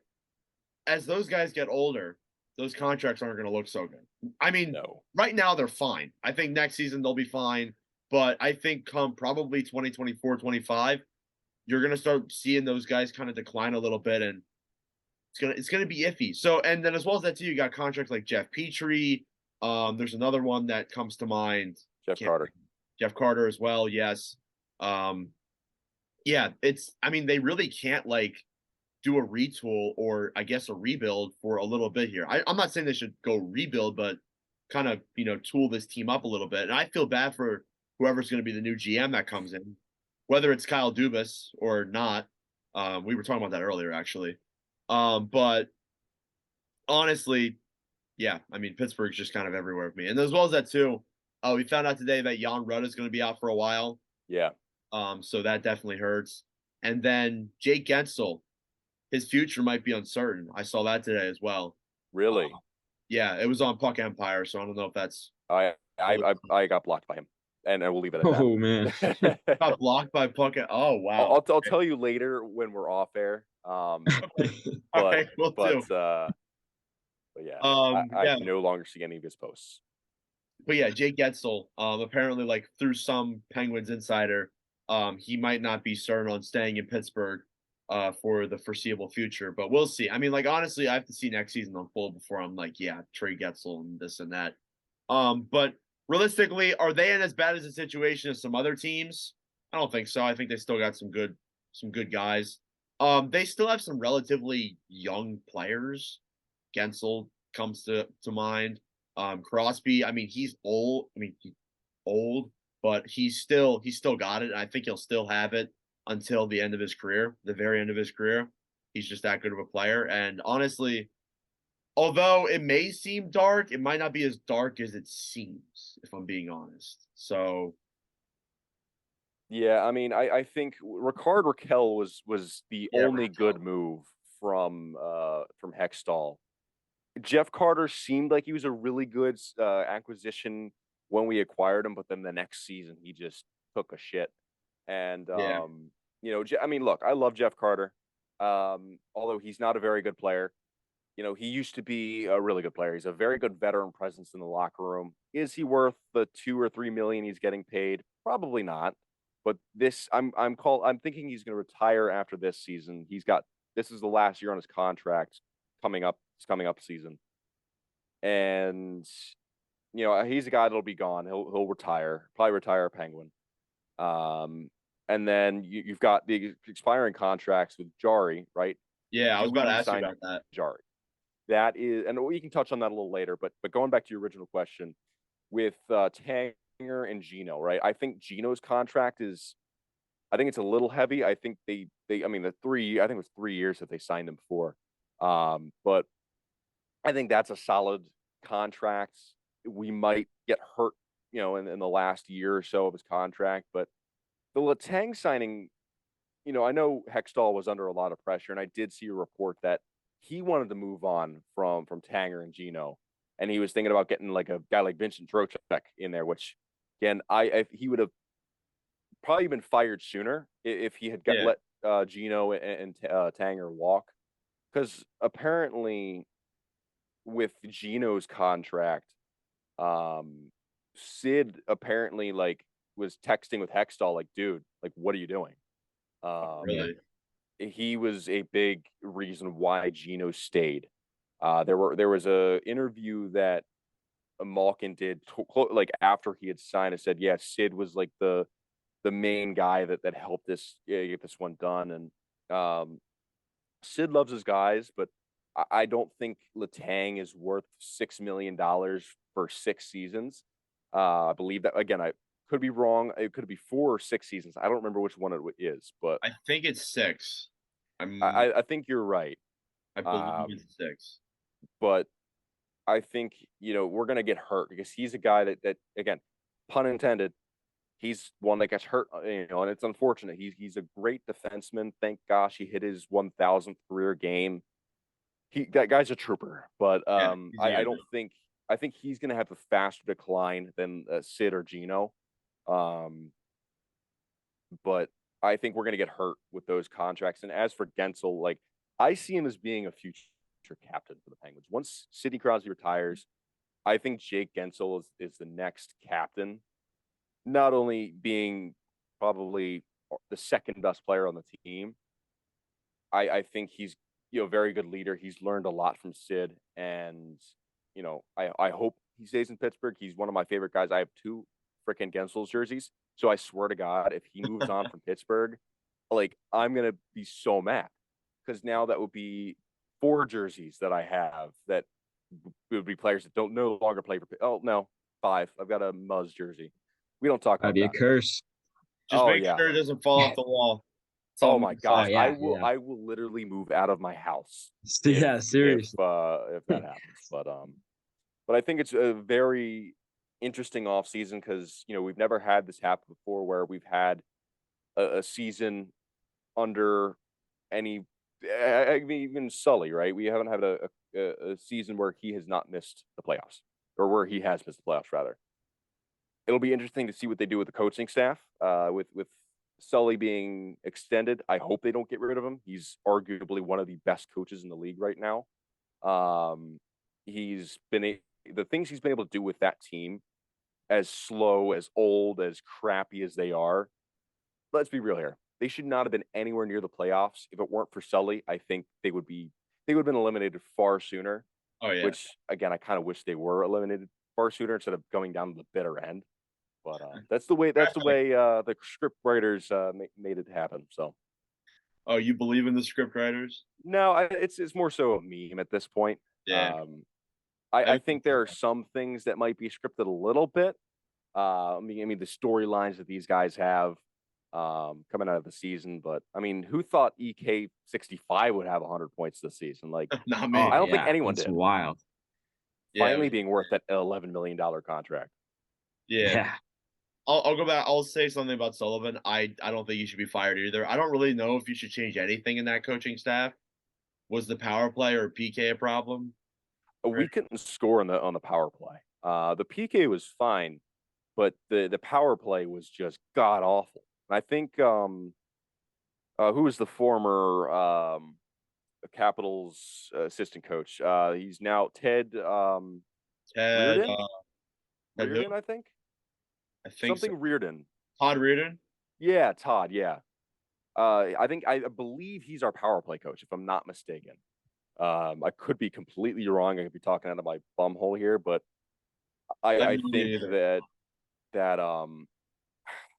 as those guys get older, those contracts aren't going to look so good. I mean, Right now they're fine. I think next season they'll be fine, but I think come probably 2024, 25, you're going to start seeing those guys kind of decline a little bit, and it's gonna be iffy. So, and then as well as that too, you got contracts like Jeff Petrie. There's another one that comes to mind. Jeff Carter as well. Yes. Yeah. They really can't do a retool or I guess a rebuild for a little bit here. I'm not saying they should go rebuild, but kind of tool this team up a little bit. And I feel bad for whoever's going to be the new GM that comes in, whether it's Kyle Dubas or not. We were talking about that earlier, actually. But honestly, yeah, I mean, Pittsburgh's just kind of everywhere with me. And as well as that too, we found out today that Jan Rutta is going to be out for a while. Yeah. So that definitely hurts. And then Jake Gensel, his future might be uncertain. I saw that today as well. Really? Yeah, it was on Puck Empire, so I don't know if that's. I got blocked by him. and we'll leave it at Oh man. that. Got blocked by Puckett. Oh wow. I'll tell you later when we're off air. All But right, we'll do. but yeah, I Yeah, no longer see any of his posts. but yeah, Jake Getzel, apparently, like through some Penguins insider, he might not be certain on staying in Pittsburgh, for the foreseeable future. But we'll see. I mean, like honestly, I have to see next season unfold before I'm like, yeah, trade Getzel and this and that. But realistically, are they in as bad as a situation as some other teams? I don't think so. I think they still got some good guys. They still have some relatively young players. Gensel comes to mind. Crosby, I mean, he's old. I mean, he's old, but he's still got it. And I think he'll still have it until the end of his career, the very end of his career. He's just that good of a player. And honestly, although it may seem dark, it might not be as dark as it seems, if I'm being honest. So Yeah, I mean, I think Ricard Raquel was the yeah, only good move from Hextall. Jeff Carter seemed like he was a really good acquisition when we acquired him, but then the next season he just took a shit. And yeah, I mean, look, I love Jeff Carter, although he's not a very good player. He used to be a really good player. He's a very good veteran presence in the locker room. Is he worth the 2 or 3 million he's getting paid? Probably not. But I'm thinking he's going to retire after this season. This is the last year on his contract coming up season. And he's a guy that'll be gone. He'll retire, probably retire a Penguin. And then you've got the expiring contracts with Jari, right? yeah. I was Do we about to ask you re-sign about that. Jari? That is, and we can touch on that a little later. But going back to your original question with Tanger and Gino, right? I think Gino's contract I think it's a little heavy. I think I mean, I think it was 3 years that they signed him for. But I think that's a solid contract. We might get hurt, in the last year or so of his contract. But the Letang signing, I know Hextall was under a lot of pressure, and I did see a report that he wanted to move on from Tanger and Gino, and he was thinking about getting like a guy like Vincent Trocheck in there, which again, if he would have probably been fired sooner if he had let Gino and Tanger walk, because apparently with Gino's contract, Sid apparently like was texting with Hextall like, dude, like, what are you doing? Really? He was a big reason why Gino stayed. There was a interview that Malkin did like after he had signed and said, yeah, Sid was like the main guy that helped this get this one done. And Sid loves his guys, but I don't think Letang is worth $6 million for 6 seasons. I believe that, again, I could be wrong. It could be 4 or 6 seasons. I don't remember which one it is, but I think it's 6. I think you're right. I believe it's 6. But I think, we're going to get hurt because he's a guy that again, pun intended, he's one that gets hurt, and it's unfortunate. He's a great defenseman. Thank gosh he hit his 1,000th career game. That guy's a trooper, but I don't think I think he's going to have a faster decline than Sid or Gino. But I think we're going to get hurt with those contracts. And as for Gensel, like, I see him as being a future captain for the Penguins. Once Sidney Crosby retires, I think Jake Gensel is the next captain. Not only being probably the second best player on the team, I think he's a very good leader. He's learned a lot from Sid, and I hope he stays in Pittsburgh. He's one of my favorite guys. I have 2 freaking Gensel jerseys, so I swear to God, if he moves on from Pittsburgh, like, I'm gonna be so mad because now that would be 4 jerseys that I have that would be players that don't no longer play for. Oh no, 5. I've got a Muzz jersey. We don't talk about That'd be a that. curse. Just Oh make yeah. sure it doesn't fall off the wall. That's all Oh I'm my gonna gosh, say. yeah, I will literally move out of my house Yeah, seriously. if that happens. But I think it's a very interesting off season because we've never had this happen before where we've had a season under any. I mean, even Sully, right? We haven't had a season where he has not missed the playoffs, or where he has missed the playoffs rather. It'll be interesting to see what they do with the coaching staff. With Sully being extended, I hope they don't get rid of him. He's arguably one of the best coaches in the league right now. The things he's been able to do with that team, as slow, as old, as crappy as they are. Let's be real here. They should not have been anywhere near the playoffs. If it weren't for Sully, I think they would have been eliminated far sooner. Oh yeah. Which again, I kind of wish they were eliminated far sooner instead of going down to the bitter end. But that's the way the script writers made it happen. So. Oh, you believe in the script writers? No, it's more so a meme at this point. Yeah. I think there are some things that might be scripted a little bit. I mean the storylines that these guys have coming out of the season, but I mean, who thought EK65 would have 100 points this season? Like, not me. I don't think anyone did. did. Wild. Finally being worth that $11 million contract. Yeah. I'll go back. I'll say something about Sullivan. I don't think he should be fired either. I don't really know if you should change anything in that coaching staff. Was the power play or PK a problem? We couldn't score on the power play. The PK was fine, but the power play was just god awful. And I think who was the former Capitals assistant coach? He's now Ted Reardon, I think. I think something so. Reardon. Todd Reardon? Yeah, Todd, yeah. I believe he's our power play coach, if I'm not mistaken. I could be completely wrong. I could be talking out of my bum hole here, but I think that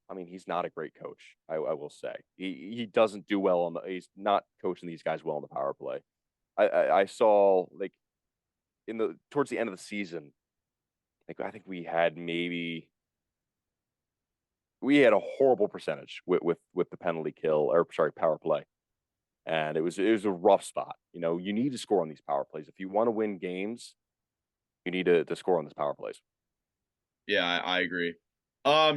I mean, he's not a great coach. I will say he doesn't do well he's not coaching these guys well on the power play. I saw like towards the end of the season, like I think we had a horrible percentage with the penalty kill power play. And it was a rough spot. You know, you need to score on these power plays. If you want to win games, you need to score on these power plays. Yeah, I agree.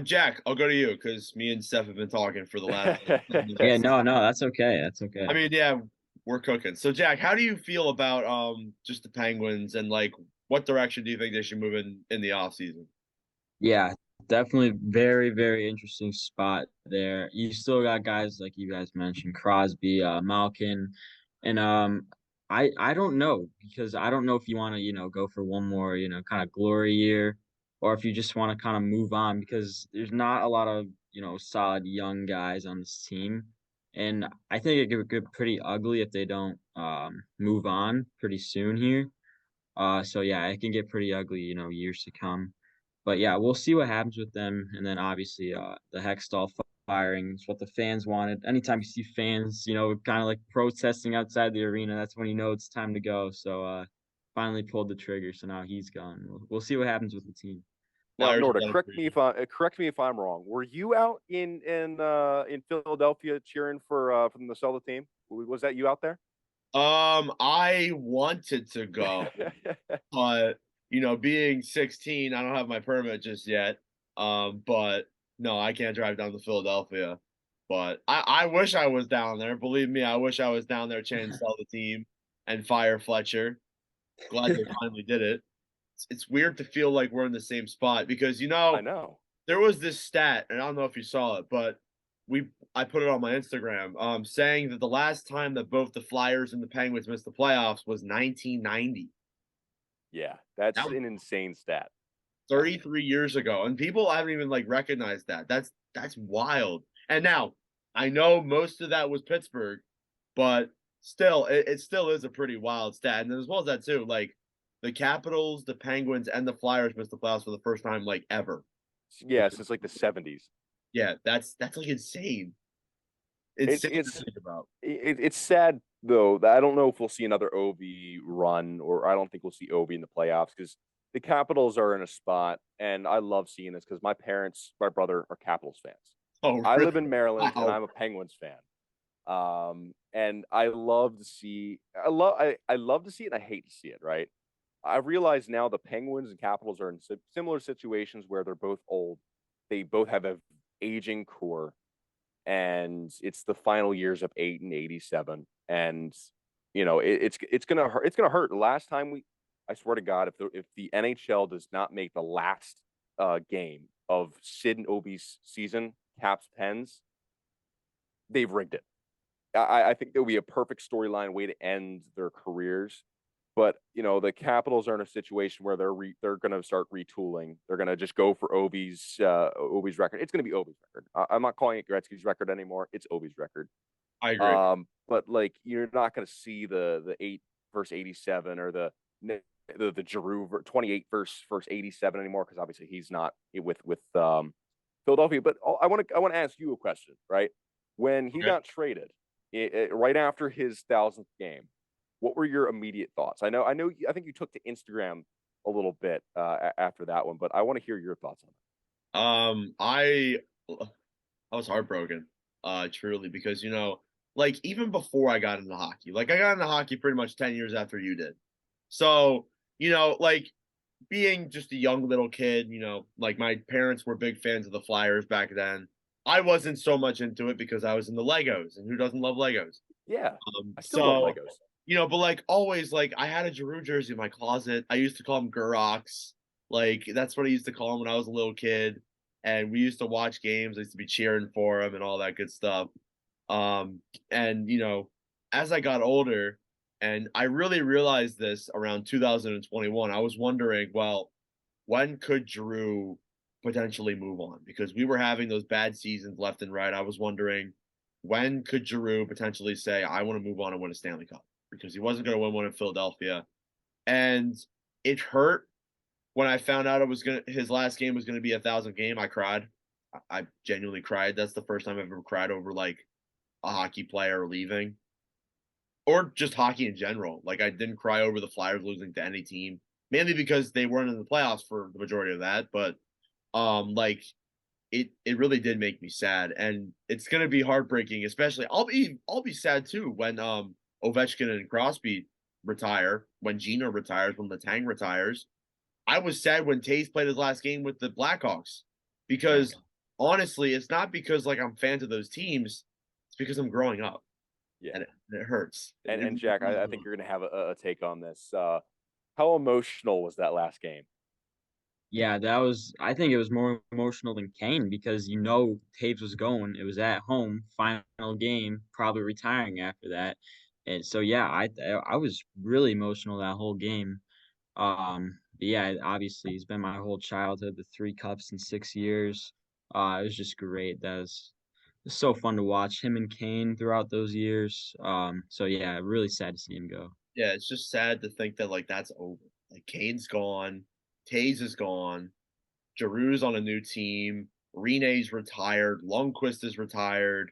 Jack, I'll go to you because me and Seth have been talking for the last. Yeah, no, that's okay. That's okay. I mean, yeah, we're cooking. So, Jack, how do you feel about just the Penguins and like what direction do you think they should move in the offseason? Yeah, definitely very, very interesting spot there. You still got guys like you guys mentioned, Crosby, Malkin, and I don't know because I don't know if you want to go for one more kind of glory year or if you just want to kind of move on because there's not a lot of solid young guys on this team, and I think it could get pretty ugly if they don't move on pretty soon here. So yeah, it can get pretty ugly years to come. But yeah, we'll see what happens with them. And then obviously the Hextall firing is what the fans wanted. Anytime you see fans, kind of like protesting outside the arena, that's when it's time to go. So finally pulled the trigger. So now he's gone. We'll see what happens with the team. Now, Nordic, correct me if I'm wrong. Were you out in Philadelphia cheering for the Celta team? Was that you out there? I wanted to go, but being 16, I don't have my permit just yet. But no, I can't drive down to Philadelphia. But I wish I was down there. Believe me, I wish I was down there chanting sell the team and fire Fletcher. Glad they finally did it. It's weird to feel like we're in the same spot because I know there was this stat, and I don't know if you saw it, but I put it on my Instagram, saying that the last time that both the Flyers and the Penguins missed the playoffs was 1990. Yeah, that's an insane stat. 33 years ago, and people haven't even recognized that. That's wild. And now I know most of that was Pittsburgh, but still, it still is a pretty wild stat. And as well as that too, the Capitals, the Penguins, and the Flyers missed the playoffs for the first time ever. Yeah, since the 70s. Yeah, that's insane. Insane to think about. It's sad though that I don't know if we'll see another Ovi run, or I don't think we'll see Ovi in the playoffs because the Capitals are in a spot, and I love seeing this because my brother are Capitals fans. Oh, really? I live in Maryland, Wow. and I'm a Penguins fan. And I love to see. I love to see it, and I hate to see it. Right. I realize now the Penguins and Capitals are in similar situations where they're both old. They both have an aging core, and it's the final years of 8 and 87, and it's gonna hurt. It's gonna hurt. The last time I swear to God, if the NHL does not make the last game of Sid and Obi's season, Caps Pens, they've rigged it. I think it would be a perfect storyline way to end their careers. But the Capitals are in a situation where they're going to start retooling. They're going to just go for Obi's record. It's going to be Obi's record. I'm not calling it Gretzky's record anymore. It's Obi's record. I agree. But like you're not going to see the 8 versus 87 or the Giroux 28 versus 87 anymore because obviously he's not with Philadelphia. But I want to ask you a question, right? When he got traded, right after his 1,000th game, what were your immediate thoughts? I think you took to Instagram a little bit after that one, but I want to hear your thoughts on it. I was heartbroken, truly, because like even before I got into hockey, like I got into hockey pretty much 10 years after you did. So, like being just a young little kid, like my parents were big fans of the Flyers back then. I wasn't so much into it because I was into Legos, and who doesn't love Legos? Yeah, I still love Legos. But like always, like I had a Giroux jersey in my closet. I used to call him Gurox. Like that's what I used to call him when I was a little kid. And we used to watch games. I used to be cheering for him and all that good stuff. And as I got older, and I really realized this around 2021, I was wondering, well, when could Giroux potentially move on? Because we were having those bad seasons left and right. I was wondering, when could Giroux potentially say, I want to move on and win a Stanley Cup? Because he wasn't going to win one in Philadelphia. And it hurt when I found out his last game was going to be 1,000 game. I cried. I genuinely cried. That's the first time I've ever cried over like a hockey player leaving, or just hockey in general. Like I didn't cry over the Flyers losing to any team, mainly because they weren't in the playoffs for the majority of that. But like it really did make me sad, and it's gonna be heartbreaking. Especially, I'll be sad too when Ovechkin and Crosby retire, when Gino retires, when Letang retires. I was sad when Taves played his last game with the Blackhawks because honestly, it's not because like I'm fans of those teams. It's because I'm growing up. Yeah, and it hurts. And Jack, I think you're going to have a take on this. How emotional was that last game? Yeah, I think it was more emotional than Kane because Taves was going. It was at home, final game, probably retiring after that. And so yeah, I was really emotional that whole game. But yeah, obviously it's been my whole childhood, the 3 cups in 6 years. It was just great. It's so fun to watch him and Kane throughout those years. So yeah, really sad to see him go. Yeah, it's just sad to think that like that's over. Like Kane's gone, Taves is gone, Giroux's on a new team, Rene's retired, Lundqvist is retired.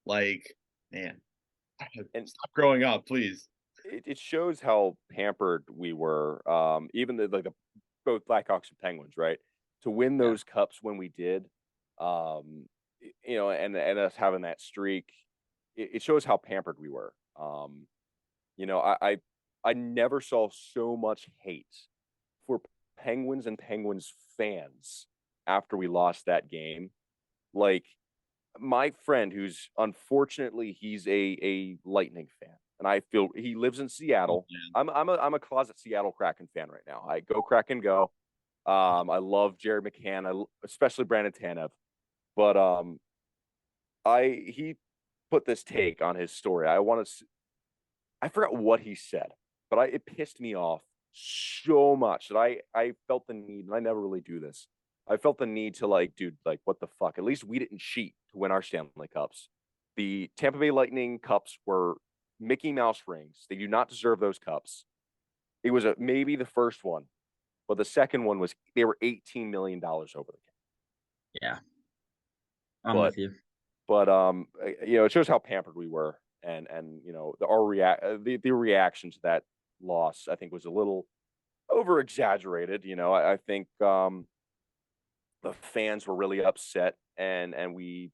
Like, man, And stop growing up, please. It shows how pampered we were. Even the both Blackhawks and Penguins, right? To win those cups when we did, and us having that streak, it shows how pampered we were. I never saw so much hate for Penguins and Penguins fans after we lost that game. Like my friend, who's unfortunately he's a Lightning fan, and I feel he lives in Seattle. I'm a closet Seattle Kraken fan right now. I go Kraken go. I love Jared McCann, especially Brandon Tanev, but he put this take on his story. I forgot what he said, but it pissed me off so much that I felt the need, and I never really do this. I felt the need to like, dude, like what the fuck? At least we didn't cheat to win our Stanley Cups. The Tampa Bay Lightning Cups were Mickey Mouse rings. They do not deserve those cups. It was maybe the first one, but the second one was they were $18 million over the cap. Yeah, I'm with you. But it shows how pampered we were, and the reaction to that loss, I think, was a little over exaggerated. I think the fans were really upset, and we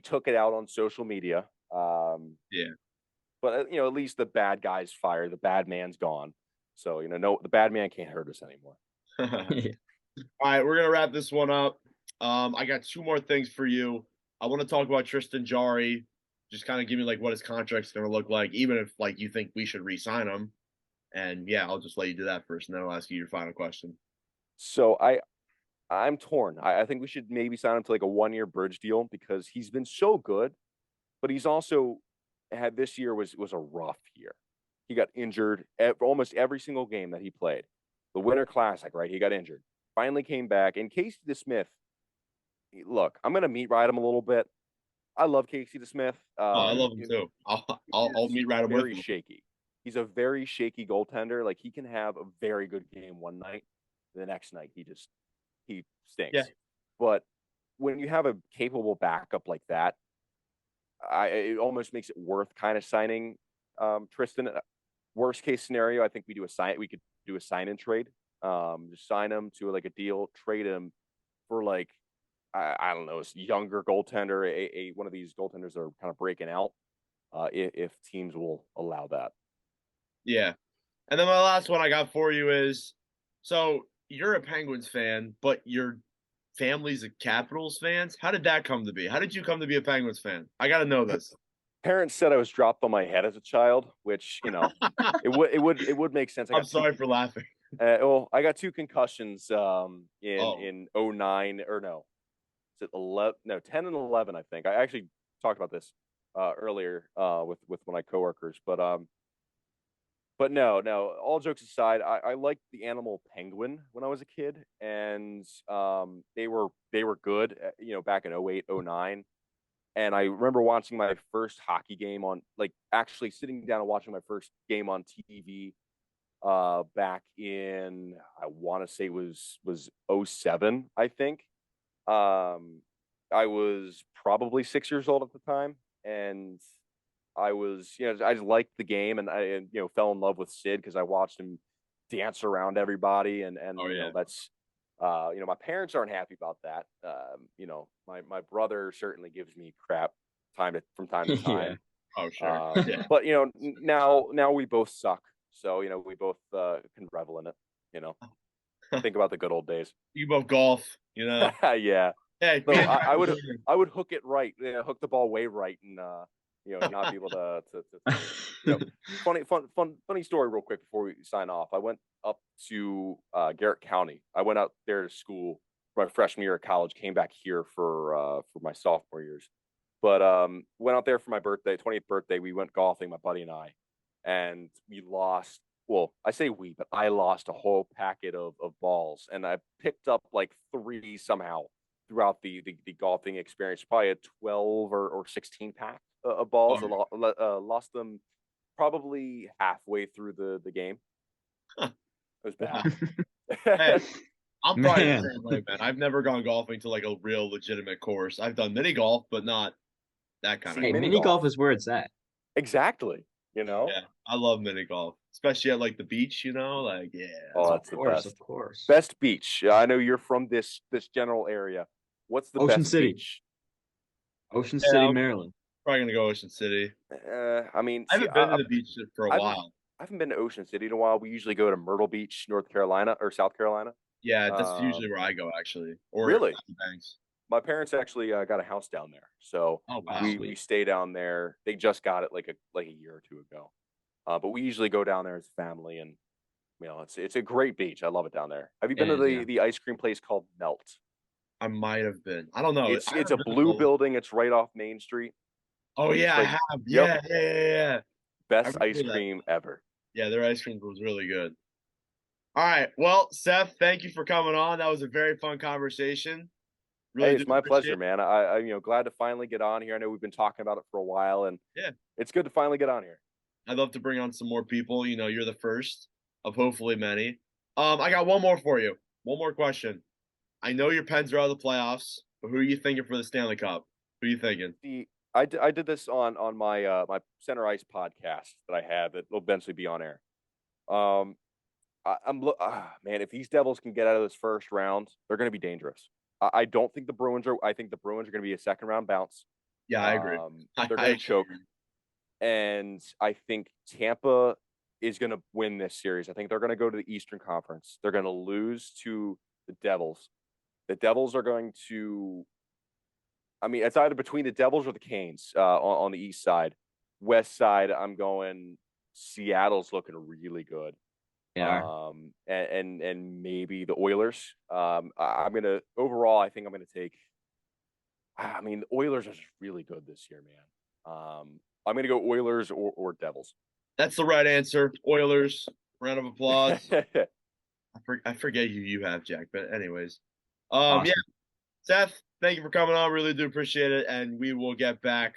took it out on social media. But at least the bad guy's fired, the bad man's gone. So no, the bad man can't hurt us anymore. All right, we're gonna wrap this one up. I got 2 more things for you. I want to talk about Tristan Jarry. Just kind of give me like what his contract's gonna look like, even if like you think we should re-sign him. And yeah, I'll just let you do that first, and then I'll ask you your final question. So I'm torn. I think we should maybe sign him to like a 1-year bridge deal because he's been so good, but he's also had this year was a rough year. He got injured almost every single game that he played. The Winter Classic, right? He got injured. Finally came back. And Casey DeSmith, look, I'm gonna meet ride him a little bit. I love Casey DeSmith. I love him too. I'll meet right with very him. shaky. He's a very shaky goaltender. Like he can have a very good game one night, the next night he stinks. Yeah. But when you have a capable backup like that, it almost makes it worth kind of signing Tristan. Worst case scenario, I think we could do a sign and trade. Just sign him to like a deal, trade him for like I don't know, a younger goaltender, a one of these goaltenders that are kind of breaking out, if teams will allow that. Yeah. And then my last one I got for you is, so you're a Penguins fan, but your family's a Capitals fans. How did that come to be? How did you come to be a Penguins fan? I got to know this. Parents said I was dropped on my head as a child, which, you know, it would make sense. I'm sorry for laughing. Well, I got 2 concussions in 09 or no. Is it 11? No, 10 and 11, I think. I actually talked about this earlier with one of my coworkers, but no. All jokes aside, I liked the animal penguin when I was a kid, and they were good, back in 08, 09. And I remember watching my first hockey game actually sitting down and watching my first game on TV back in, I want to say was 07, I think. I was probably 6 years old at the time, and I was, I just liked the game, and I fell in love with Sid because I watched him dance around everybody, and that's, my parents aren't happy about that. My brother certainly gives me crap from time to time. Yeah. Oh, sure. Yeah. But now we both suck, so we both can revel in it. Think about the good old days. You both golf, Yeah. Hey, No, I would hook it right, hook the ball way right, and not be able to funny story real quick before we sign off. I went up to Garrett County. I went out there to school my freshman year of college, came back here for my sophomore years. But went out there for my birthday, 20th birthday. We went golfing, my buddy and I, and we lost. Well, I say we, but I lost a whole packet of balls, and I picked up like 3 somehow throughout the golfing experience. Probably a 12 or 16 pack of balls. I lost them probably halfway through the game. Huh. It was bad. Hey, I'm probably the same way, man. I've never gone golfing to like a real legitimate course. I've done mini golf, but not that kind of Hey, golf. mini golf is where it's at. Exactly. Yeah, I love mini golf, especially at like the beach. Like, yeah. Oh, that's the best. Of course. Best beach. I know you're from this general area. What's the Ocean best City. beach? Ocean City, Maryland. Probably gonna go Ocean City. I mean, I haven't been to the beach for a while. I haven't been to Ocean City in a while. We usually go to Myrtle Beach, North Carolina or South Carolina. Yeah, that's usually where I go actually. Or really? Banks. My parents actually got a house down there, so we stay down there. They just got it like a year or 2 ago, but we usually go down there as a family, and it's a great beach. I love it down there. Have you been to the ice cream place called Melt? I might have been. I don't know. It's a blue building. It's right off Main Street. Oh yeah, I have. Yeah. Best ice cream ever. Yeah, their ice cream was really good. All right. Well, Seth, thank you for coming on. That was a very fun conversation. Really, it's my pleasure, man. I glad to finally get on here. I know we've been talking about it for a while, and it's good to finally get on here. I'd love to bring on some more people. You're the first of hopefully many. I got one more for you. One more question. I know your Pens are out of the playoffs, but who are you thinking for the Stanley Cup? Who are you thinking? I did this on my my Center Ice podcast that I have that will eventually be on air. Man, if these Devils can get out of this first round, they're going to be dangerous. I don't think the Bruins are. I think the Bruins are going to be a second round bounce. Yeah, I agree. They're going to choke, and I think Tampa is going to win this series. I think they're going to go to the Eastern Conference. They're going to lose to the Devils. The Devils are going to. I mean, it's either between the Devils or the Canes on the East side. West side, I'm going. Seattle's looking really good. Yeah. And maybe the Oilers. I'm gonna overall. I think I'm gonna take. I mean, the Oilers are just really good this year, man. I'm gonna go Oilers or Devils. That's the right answer. Oilers. Round of applause. I forget who you have, Jack. But anyways, yeah, Boston. Seth, thank you for coming on. Really do appreciate it, and we will get back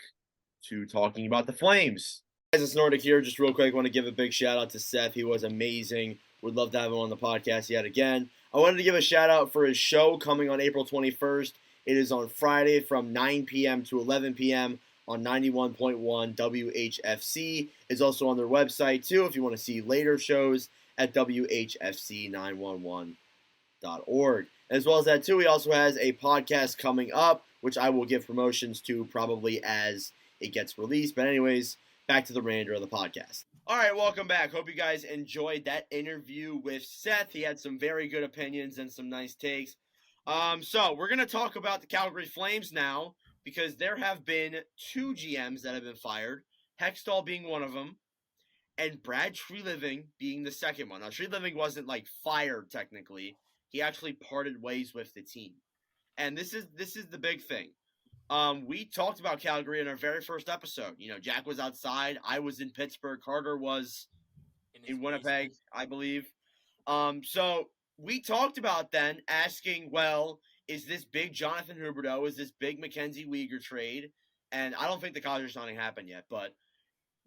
to talking about the Flames. Guys, it's Nordic here. Just real quick, I want to give a big shout out to Seth. He was amazing. Would love to have him on the podcast yet again. I wanted to give a shout out for his show coming on April 21st. It is on Friday from 9 p.m. to 11 p.m. on 91.1 WHFC. It's also on their website, too, if you want to see later shows at WHFC911.org. As well as that, too, he also has a podcast coming up, which I will give promotions to probably as it gets released. But anyways, back to the remainder of the podcast. All right, welcome back. Hope you guys enjoyed that interview with Seth. He had some very good opinions and some nice takes. So we're going to talk about the Calgary Flames now because there have been 2 GMs that have been fired, Hextall being one of them, and Brad Treliving being the second one. Now, Treliving wasn't like fired technically. He actually parted ways with the team. And this is the big thing. We talked about Calgary in our very first episode. You know, Jack was outside. I was in Pittsburgh. Carter was in Winnipeg, I believe. So we talked about then asking, well, is this big Jonathan Huberdeau? Is this big Mackenzie Weegar trade? And I don't think the Calgary signing happened yet, but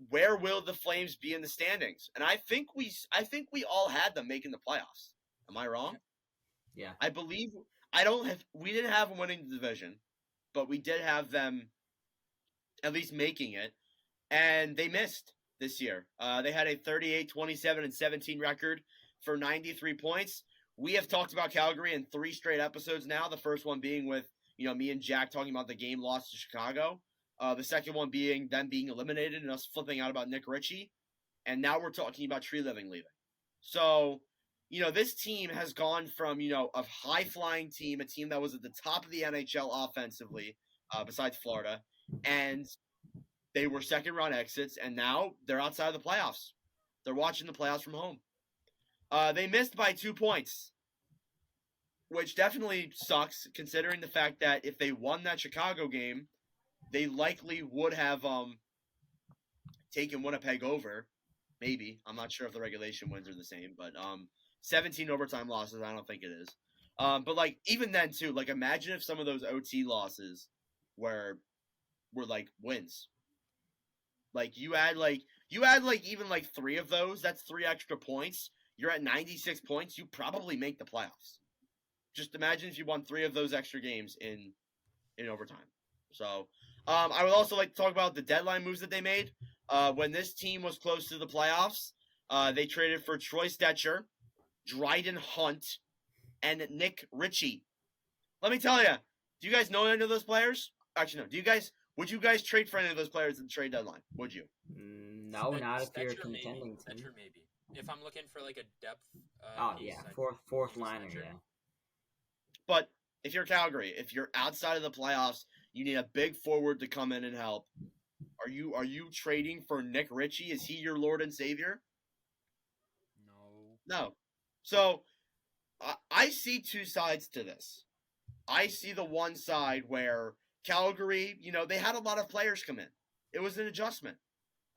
where will the Flames be in the standings? And I think we all had them making the playoffs. Am I wrong? Yeah. I believe we didn't have them winning the division, but we did have them at least making it, and they missed this year. They had a 38, 27, and 17 record for 93 points. We have talked about Calgary in 3 straight episodes now, the first one being with, me and Jack talking about the game lost to Chicago. The second one being them being eliminated and us flipping out about Nick Ritchie. And now we're talking about Treliving leaving. So, this team has gone from, a high-flying team, a team that was at the top of the NHL offensively, besides Florida, and they were second-round exits, and now they're outside of the playoffs. They're watching the playoffs from home. They missed by 2 points, which definitely sucks, considering the fact that if they won that Chicago game, they likely would have taken Winnipeg over. Maybe. I'm not sure if the regulation wins are the same, but 17 overtime losses, I don't think it is. But even then too, imagine if some of those OT losses were wins. You add even 3 of those, that's 3 extra points. You're at 96 points, you probably make the playoffs. Just imagine if you won 3 of those extra games in overtime. So I would also like to talk about the deadline moves that they made. When this team was close to the playoffs, they traded for Troy Stetcher, Dryden Hunt, and Nick Ritchie. Let me tell you, do you guys know any of those players? Actually, no. Would you guys trade for any of those players at the trade deadline? Would you? No, not if you're a contending team. Stetcher maybe. If I'm looking for a depth. Yeah, fourth liner, yeah. But if you're Calgary, if you're outside of the playoffs, you need a big forward to come in and help. Are you trading for Nick Ritchie? Is he your Lord and Savior? No. So I see 2 sides to this. I see the one side where Calgary, they had a lot of players come in. It was an adjustment.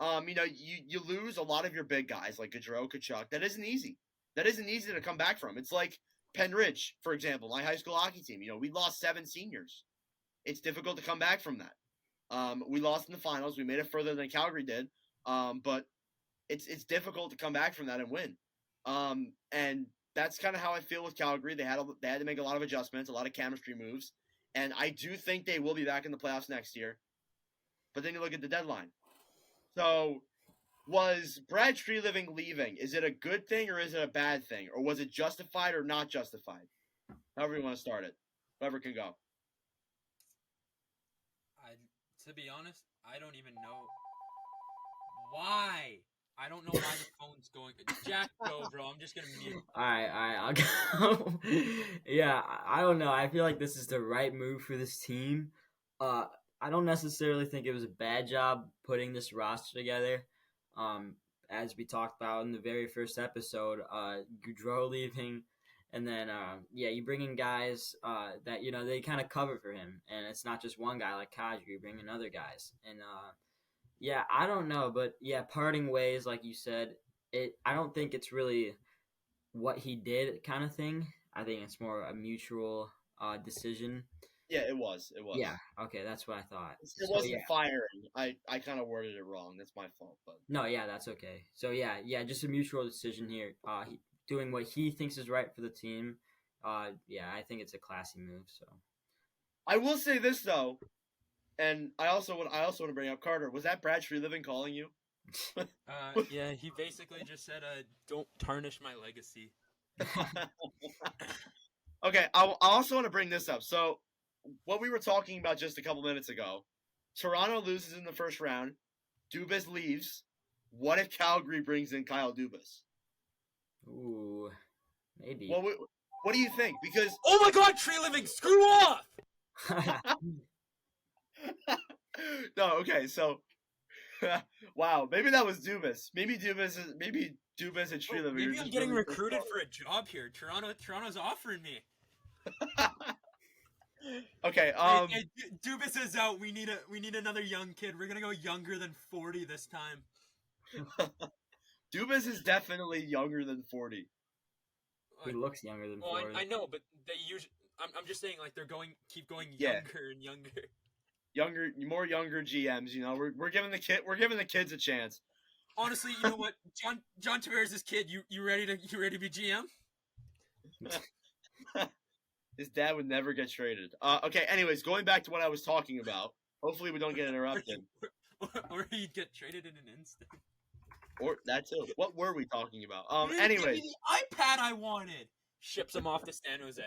You lose a lot of your big guys like Gaudreau, Tkachuk. That isn't easy. That isn't easy to come back from. It's like Penn Ridge, for example, my high school hockey team. We lost 7 seniors. It's difficult to come back from that. We lost in the finals. We made it further than Calgary did. But it's difficult to come back from that and win. And that's kind of how I feel with Calgary. They had to make a lot of adjustments, a lot of chemistry moves. And I do think they will be back in the playoffs next year. But then you look at the deadline. So was Brad Treliving leaving? Is it a good thing or is it a bad thing? Or was it justified or not justified? However you want to start it. Whoever can go. To be honest, I don't even know why. I don't know why the phone's going. Jack, go, bro. I'm just going to mute. All right, I'll go. Yeah, I don't know. I feel like this is the right move for this team. I don't necessarily think it was a bad job putting this roster together. as we talked about in the very first episode, Goudreau leaving, and then you bring in guys that they kind of cover for him, and it's not just one guy like Kadri. You bring in other guys, and I don't know, but parting ways, like you said, I don't think it's really what he did kind of thing. I think it's more a mutual decision. Yeah, it was. Yeah, okay, that's what I thought. It wasn't firing. I kind of worded it wrong. That's my fault. But no, that's okay. So just a mutual decision here. Doing what he thinks is right for the team. I think it's a classy move. So I will say this though, and I also want to bring up Carter. Was that Brad Treliving calling you? Yeah, he basically just said, "Don't tarnish my legacy." Okay, I also want to bring this up. So, what we were talking about just a couple minutes ago, Toronto loses in the first round. Dubas leaves. What if Calgary brings in Kyle Dubas? Ooh, maybe. What do you think? Because oh my God, Treliving, screw off! No, okay, so wow, maybe that was Dubas. Maybe Dubas and Treliving. Maybe I'm getting recruited for a job here. Toronto's offering me. Okay. Hey, Dubas is out. We need another young kid. We're gonna go younger than 40 this time. Dubas is definitely younger than 40. He looks younger than 40. I know, but they usually. I'm just saying, like, keep going younger and younger. More younger GMs. We're giving the kids a chance. Honestly, you know what, John Tavares' kid. You ready to be GM? His dad would never get traded. Okay. Anyways, going back to what I was talking about. Hopefully, we don't get interrupted. Or he'd get traded in an instant. Or that too. What were we talking about? Give Anyways, me the iPad I wanted. Ships him off to San Jose.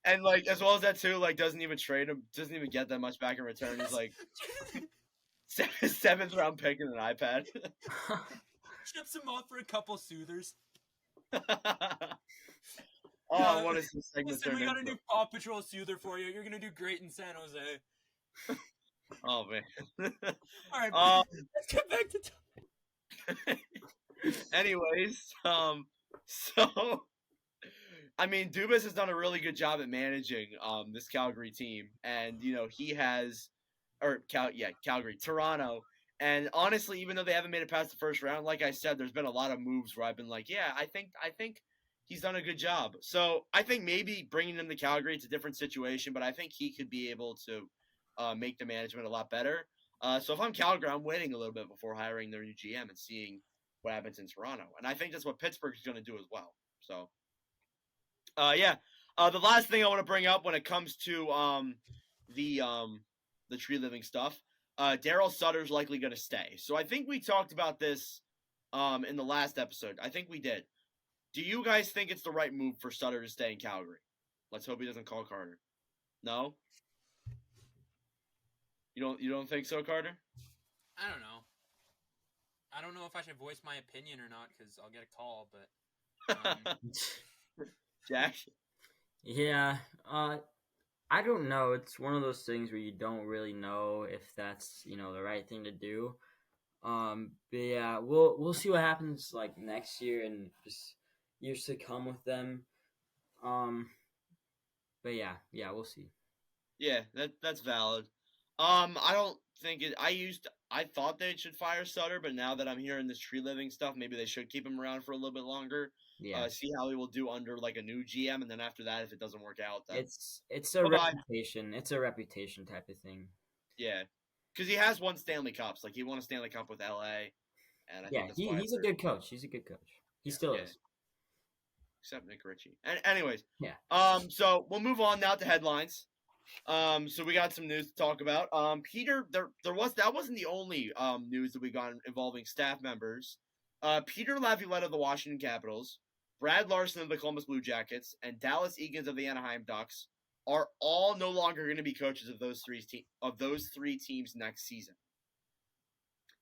And like as well as that too, like doesn't even trade him, doesn't even get that much back in return. He's like seventh round pick and an iPad. Ships him off for a couple soothers. I want to see segment. Listen, we got a new Paw Patrol soother for you. You're gonna do great in San Jose. Oh man. All right, let's get back to anyways, so I mean, Dubas has done a really good job at managing this Calgary team, and he has, Calgary, Toronto, and honestly, even though they haven't made it past the first round, like I said, there's been a lot of moves where I've been like, I think he's done a good job. So I think maybe bringing him to Calgary, it's a different situation, but I think he could be able to make the management a lot better. So if I'm Calgary, I'm waiting a little bit before hiring their new GM and seeing what happens in Toronto, and I think that's what Pittsburgh is going to do as well. So. The last thing I want to bring up when it comes to the Treliving stuff, Daryl Sutter's likely going to stay. So I think we talked about this in the last episode. I think we did. Do you guys think it's the right move for Sutter to stay in Calgary? Let's hope he doesn't call Carter. No? You don't think so, Carter? I don't know. I don't know if I should voice my opinion or not because I'll get a call, but. Jack? Yeah, I don't know. It's one of those things where you don't really know if that's the right thing to do. But yeah, we'll see what happens like next year and just years to come with them. But yeah, we'll see. Yeah, that's valid. I don't think it. I thought they should fire Sutter, but now that I'm hearing this Treliving stuff, maybe they should keep him around for a little bit longer. Yeah. See how he will do under like a new GM, and then after that, if it doesn't work out, then it's a reputation. It's a reputation type of thing. Yeah, because he has won Stanley Cups. Like he won a Stanley Cup with LA, and I think that's why he's a good coach. He's a good coach. He still is. Except Nick Ritchie. And anyways, yeah. So we'll move on now to headlines. So we got some news to talk about. Peter, that wasn't the only news that we got involving staff members. Peter Laviolette of the Washington Capitals, Brad Larson of the Columbus Blue Jackets, and Dallas Eakins of the Anaheim Ducks are all no longer going to be coaches of those three teams next season.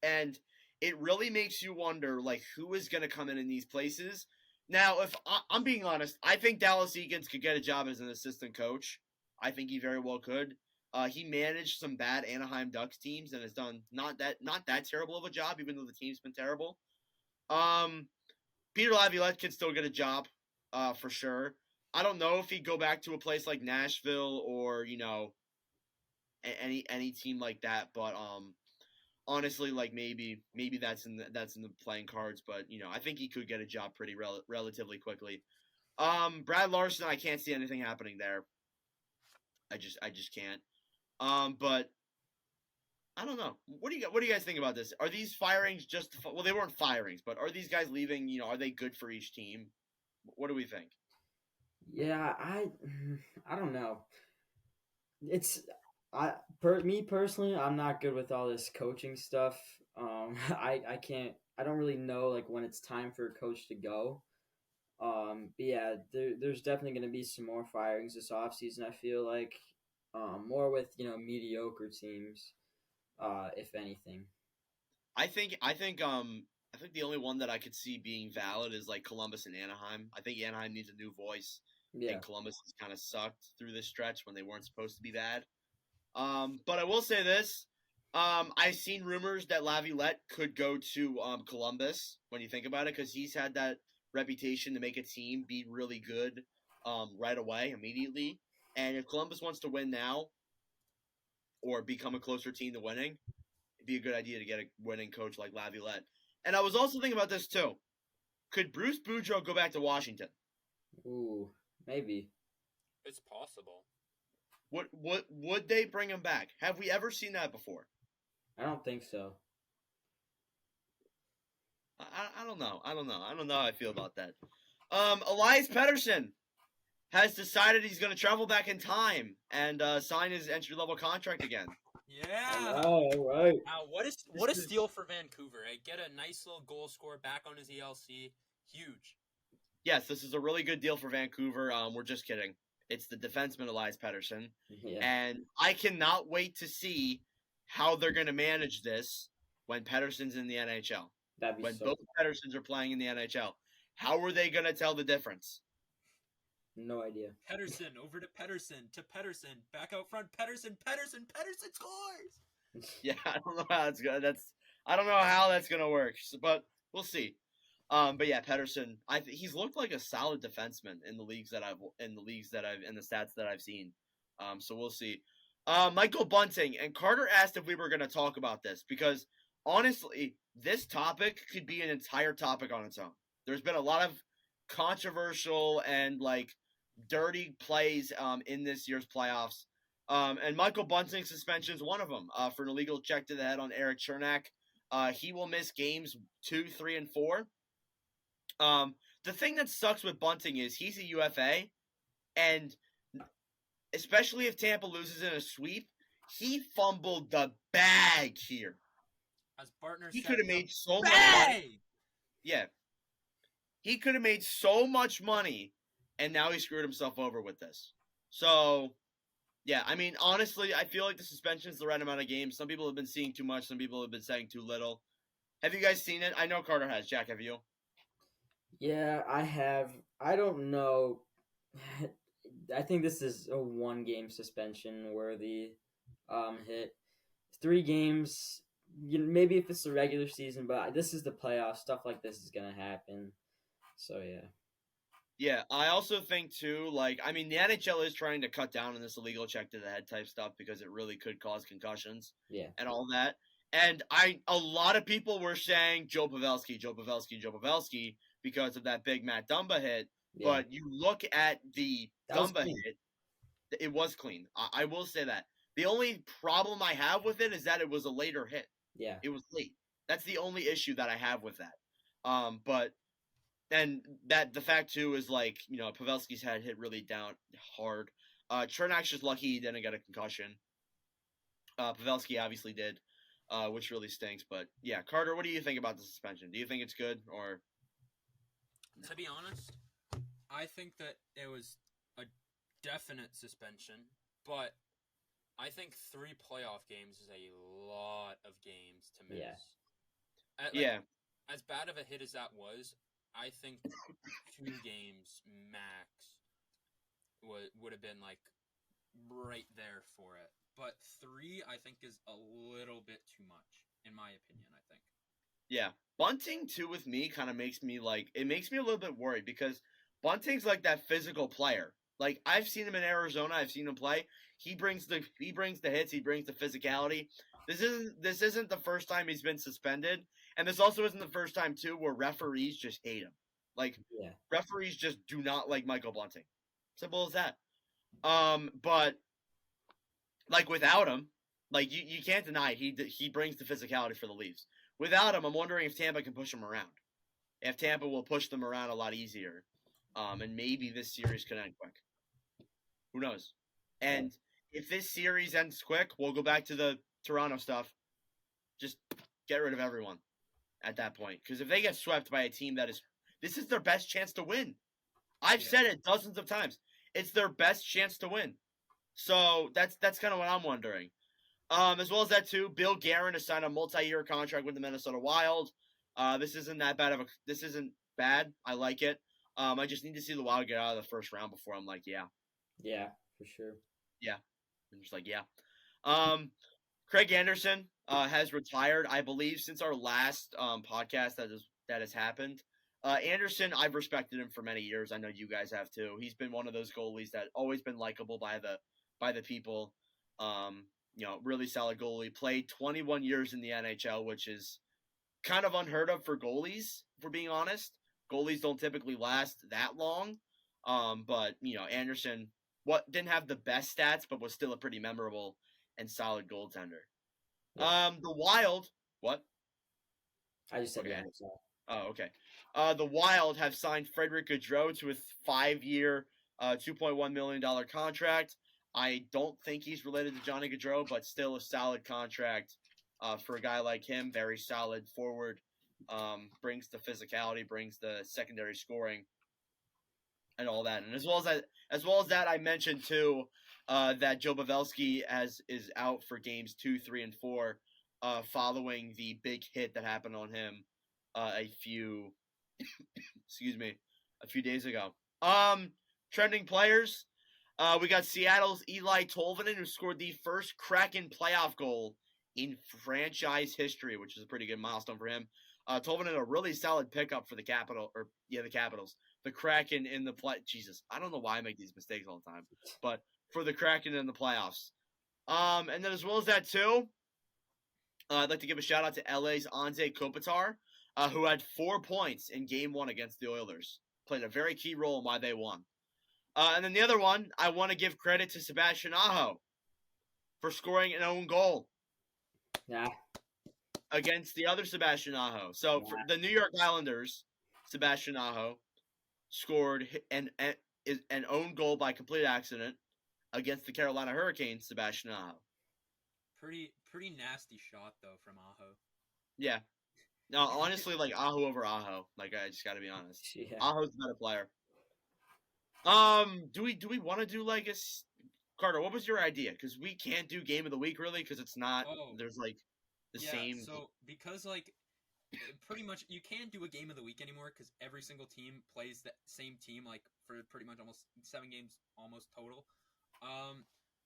And it really makes you wonder, like, who is going to come in these places. Now, if I'm being honest, I think Dallas Eakins could get a job as an assistant coach. I think he very well could. He managed some bad Anaheim Ducks teams and has done not that terrible of a job, even though the team's been terrible. Peter Laviolette can still get a job, for sure. I don't know if he'd go back to a place like Nashville or any team like that, but honestly, like maybe that's in the playing cards. But I think he could get a job pretty relatively quickly. Brad Larson, I can't see anything happening there. I just can't. But I don't know. What do you guys think about this? Are these firings well, they weren't firings, but are these guys leaving? Are they good for each team? What do we think? Yeah, I don't know. Me personally, I'm not good with all this coaching stuff. I can't. I don't really know like when it's time for a coach to go. But yeah, there's definitely going to be some more firings this offseason, I feel like. More with, mediocre teams, if anything. I think the only one that I could see being valid is like Columbus and Anaheim. I think Anaheim needs a new voice, Yeah. and Columbus has kind of sucked through this stretch when they weren't supposed to be bad. But I will say this. I've seen rumors that Laviolette could go to Columbus when you think about it, because he's had that reputation to make a team be really good right away, immediately. And if Columbus wants to win now or become a closer team to winning, it'd be a good idea to get a winning coach like Laviolette. And I was also thinking about this too. Could Bruce Boudreau go back to Washington? Ooh, maybe. It's possible. Would they bring him back? Have we ever seen that before? I don't think so. I don't know. I don't know how I feel about that. Elias Pettersson has decided he's going to travel back in time and sign his entry-level contract again. Yeah. All right. Now, what a steal for Vancouver. Eh? Get a nice little goal scorer back on his ELC. Huge. Yes, this is a really good deal for Vancouver. We're just kidding. It's the defenseman Elias Pettersson. Yeah. And I cannot wait to see how they're going to manage this when Pettersson's in the NHL. That'd be When so both Petterssons are playing in the NHL. How are they going to tell the difference? No idea. Pettersson over to Pettersson, back out front, Pettersson scores. Yeah, I don't know how it's going. I don't know how that's going to work, but we'll see. But yeah, Pettersson, he's looked like a solid defenseman in the stats that I've seen. So we'll see. Michael Bunting and Carter asked if we were going to talk about this because honestly, this topic could be an entire topic on its own. There's been a lot of controversial and like dirty plays in this year's playoffs. And Michael Bunting's suspension is one of them for an illegal check to the head on Eric Chernak. He will miss games 2, 3, and 4. The thing that sucks with Bunting is he's a UFA, and especially if Tampa loses in a sweep, he fumbled the bag here. As partner, he could have made so much money. Yeah. He could have made so much money, and now he screwed himself over with this. So, yeah, I mean, honestly, I feel like the suspension is the right amount of games. Some people have been seeing too much. Some people have been saying too little. Have you guys seen it? I know Carter has. Jack, have you? Yeah, I have. I don't know. I think this is a 1-game suspension worthy hit. 3 games, maybe if it's the regular season, but this is the playoffs. Stuff like this is going to happen. So, yeah. Yeah, I also think, too, the NHL is trying to cut down on this illegal check to the head type stuff because it really could cause concussions and all that. And a lot of people were saying Joe Pavelski because of that big Matt Dumba hit. Yeah. But you look at the Dumba hit, it was clean. I will say that. The only problem I have with it is that it was a later hit. Yeah. It was late. That's the only issue that I have with that. But that the fact too is Pavelski's head hit really down hard. Chernak's just lucky he didn't get a concussion. Pavelski obviously did, which really stinks. But yeah, Carter, what do you think about the suspension? Do you think it's good or? To be honest, I think that it was a definite suspension, but I think 3 playoff games is a lot of games to miss. Yeah. As bad of a hit as that was, I think 2 games max would have been right there for it. but 3 I think is a little bit too much, in my opinion. I think. Yeah, Bunting too with me kind of makes me it makes me a little bit worried because Bunting's like that physical player. Like I've seen him in Arizona, I've seen him play. He brings the hits, he brings the physicality. This isn't the first time he's been suspended, and this also isn't the first time too where referees just hate him. Like referees just do not like Michael Bunting. Simple as that. But like without him, like you can't deny it, he brings the physicality for the Leafs. Without him, I'm wondering if Tampa can push him around. If Tampa will push them around a lot easier, and maybe this series could end quick. Who knows? And if this series ends quick, we'll go back to the Toronto stuff. Just get rid of everyone at that point. Because if they get swept by a team this is their best chance to win. I've said it dozens of times. It's their best chance to win. So that's kind of what I'm wondering. As well as that too, Bill Guerin has signed a multi-year contract with the Minnesota Wild. This isn't that bad this isn't bad. I like it. I just need to see the Wild get out of the first round before I'm like, yeah. Yeah, for sure. Yeah. I'm just like, yeah. Craig Anderson has retired, I believe, since our last podcast that has happened. Anderson, I've respected him for many years. I know you guys have too. He's been one of those goalies that always been likable by the people. Really solid goalie. Played 21 years in the NHL, which is kind of unheard of for goalies, if we're being honest. Goalies don't typically last that long. But Anderson didn't have the best stats, but was still a pretty memorable and solid goaltender. The Wild, what? I just said okay. yeah. Oh, okay. The Wild have signed Frederick Gaudreau to a 5-year, $2.1 million contract. I don't think he's related to Johnny Gaudreau, but still a solid contract for a guy like him. Very solid forward. Brings the physicality, brings the secondary scoring, and all that. And as well as that, I mentioned too that Joe Pavelski is out for games 2, 3, and 4, following the big hit that happened on him a few days ago. Trending players. We got Seattle's Eli Tolvanen, who scored the first Kraken playoff goal in franchise history, which is a pretty good milestone for him. Tolvanen, a really solid pickup for the Capitals. The Kraken in the play. Jesus, I don't know why I make these mistakes all the time, but for the Kraken in the playoffs. And then as well as that too, I'd like to give a shout out to LA's Anze Kopitar, who had 4 points in Game 1 against the Oilers. Played a very key role in why they won. And then the other one, I want to give credit to Sebastian Aho for scoring an own goal. Yeah. Against the other Sebastian Aho. So for the New York Islanders, Sebastian Aho scored an own goal by complete accident against the Carolina Hurricanes, Sebastian Aho. Pretty nasty shot though from Aho. Yeah. No, honestly, like Aho over Aho. Like I just got to be honest. Yeah. Aho's the better player. Do we want to do like Carter? What was your idea? Because we can't do game of the week really because it's not. There's like the same. So because like pretty much you can't do a game of the week anymore because every single team plays the same team like for pretty much almost 7 games almost total.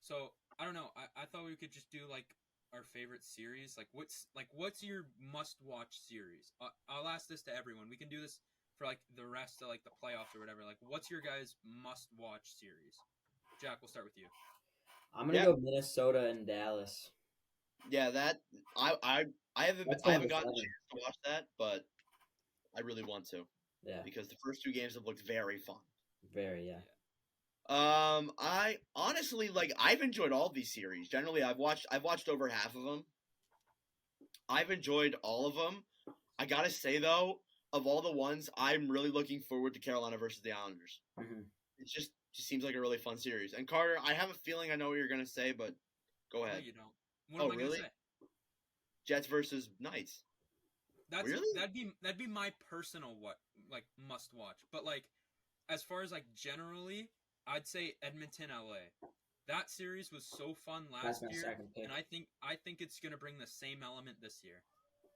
So I don't know. I thought we could just do like our favorite series. Like what's your must watch series? I'll ask this to everyone. We can do this for like the rest of like the playoffs or whatever. Like what's your guys must watch series? Jack, we'll start with you. I'm gonna go Minnesota and Dallas. Yeah, that I haven't gotten a chance to watch that, but I really want to. Yeah. Because the first 2 games have looked very fun. Very, yeah. I honestly I've enjoyed all these series. Generally, I've watched over half of them. I've enjoyed all of them. I gotta say though, of all the ones, I'm really looking forward to Carolina versus the Islanders. Mm-hmm. It just seems like a really fun series. And Carter, I have a feeling I know what you're gonna say, but go ahead. No, you don't. What am I really? gonna say? Jets versus Knights. Really? That'd be my personal must watch. But like as far as like generally, I'd say Edmonton LA. That series was so fun last year, and I think it's gonna bring the same element this year.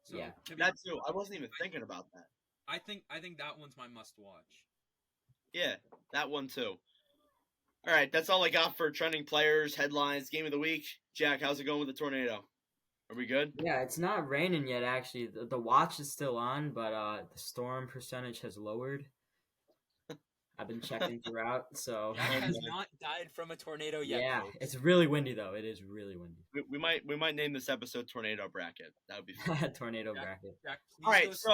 So yeah, that's too. I wasn't even thinking about that. I think that one's my must watch. Yeah, that one too. All right, that's all I got for trending players, headlines, game of the week. Jack, how's it going with the tornado? Are we good? Yeah, it's not raining yet. Actually, the watch is still on, but the storm percentage has lowered. I've been checking throughout, so Jack has Okay. not died from a tornado yet, yeah, folks. it's really windy though. It is really windy. We might name this episode Tornado Bracket. That would be fun. Tornado Jack, bracket. Jack, please All right, so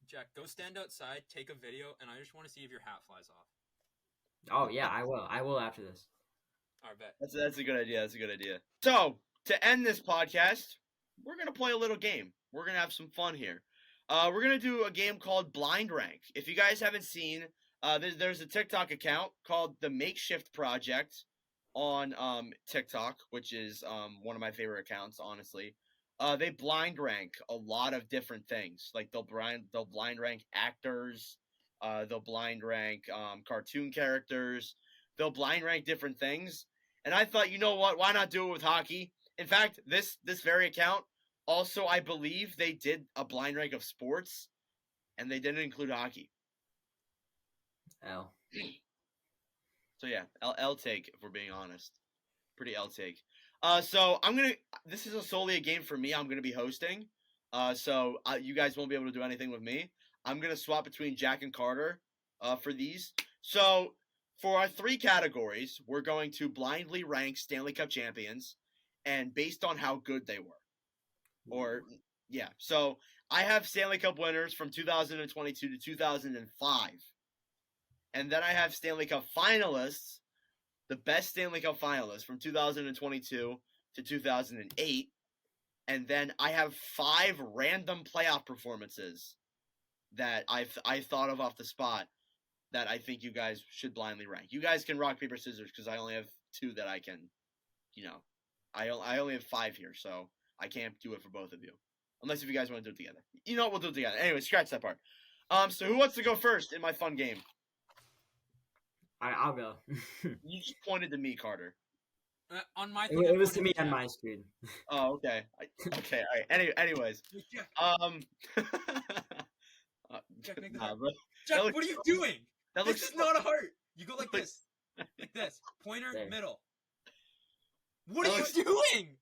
Jack, go stand outside, take a video, and I just want to see if your hat flies off. Oh yeah, I will. I will after this. All right, bet. that's a good idea. That's a good idea. So to end this podcast, we're gonna play a little game. We're gonna have some fun here. We're gonna do a game called Blind Rank. If you guys haven't seen, there's a TikTok account called the Makeshift Project on TikTok, which is one of my favorite accounts, honestly. They blind rank a lot of different things. Like they'll blind rank actors, they'll blind rank cartoon characters, they'll blind rank different things. And I thought, you know what? Why not do it with hockey? In fact, this very account also, I believe they did a blind rank of sports, and they didn't include hockey. L. So yeah, L take, if we're being honest. Pretty L take. So this is solely a game for me. I'm gonna be hosting. So you guys won't be able to do anything with me. I'm gonna swap between Jack and Carter for these. So for our 3 categories, we're going to blindly rank Stanley Cup champions, and based on how good they were. Or yeah, so I have Stanley Cup winners from 2022 to 2005. And then I have Stanley Cup finalists, the best Stanley Cup finalists from 2022 to 2008. And then I have 5 random playoff performances that I thought of off the spot that I think you guys should blindly rank. You guys can rock, paper, scissors because I only have 2 that I can, I only have 5 here, so I can't do it for both of you. Unless if you guys want to do it together. You know what, we'll do it together. Anyway, scratch that part. So who wants to go first in my fun game? I'll go. You just pointed to me, Carter. On my It was to me on my screen. Oh, okay. Okay, all right. Anyways. Jack, Jack, make nah, that. but Jack, looks what are you fun. doing? that This looks is not a heart. You go like looks- this. Like this. Pointer, There. middle. What That are looks- you doing?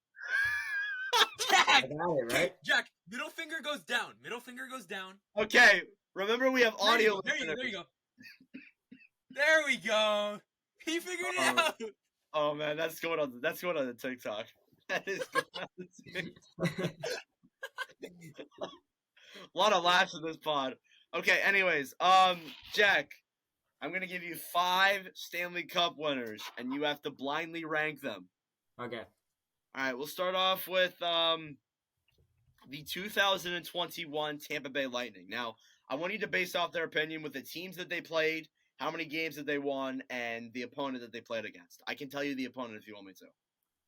I Jack! got it right. Jack, middle finger goes down. Middle finger goes down. Okay, remember we have audio. There you go. listeners. There we go. He figured it Oh. out. Oh man, that's going on the TikTok. That is going on the TikTok. A lot of laughs in this pod. Okay, anyways, Jack, I'm gonna give you 5 Stanley Cup winners, and you have to blindly rank them. Okay. All right, we'll start off with the 2021 Tampa Bay Lightning. Now, I want you to base off their opinion with the teams that they played, how many games that they won, and the opponent that they played against. I can tell you the opponent if you want me to.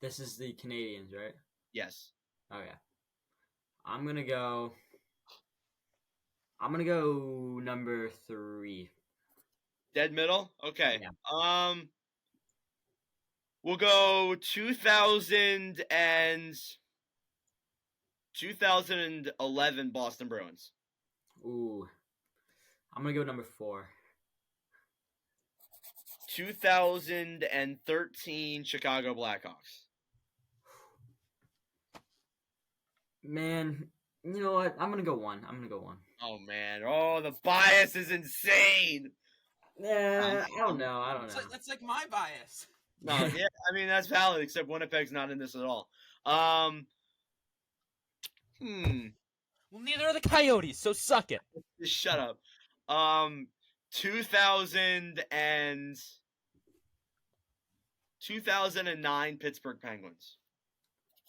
This is the Canadians, right? Yes. Okay. I'm gonna go number 3. Dead middle? Okay. Yeah. We'll go 2011 Boston Bruins. Ooh. I'm gonna go number 4. 2013 Chicago Blackhawks. Man, you know what? I'm gonna go 1. Oh man. Oh, the bias is insane. Yeah, I don't know. That's like my bias. No, yeah, I mean that's valid, except Winnipeg's not in this at all. Well, neither are the Coyotes, so suck it. Just shut up. 2009 Pittsburgh Penguins.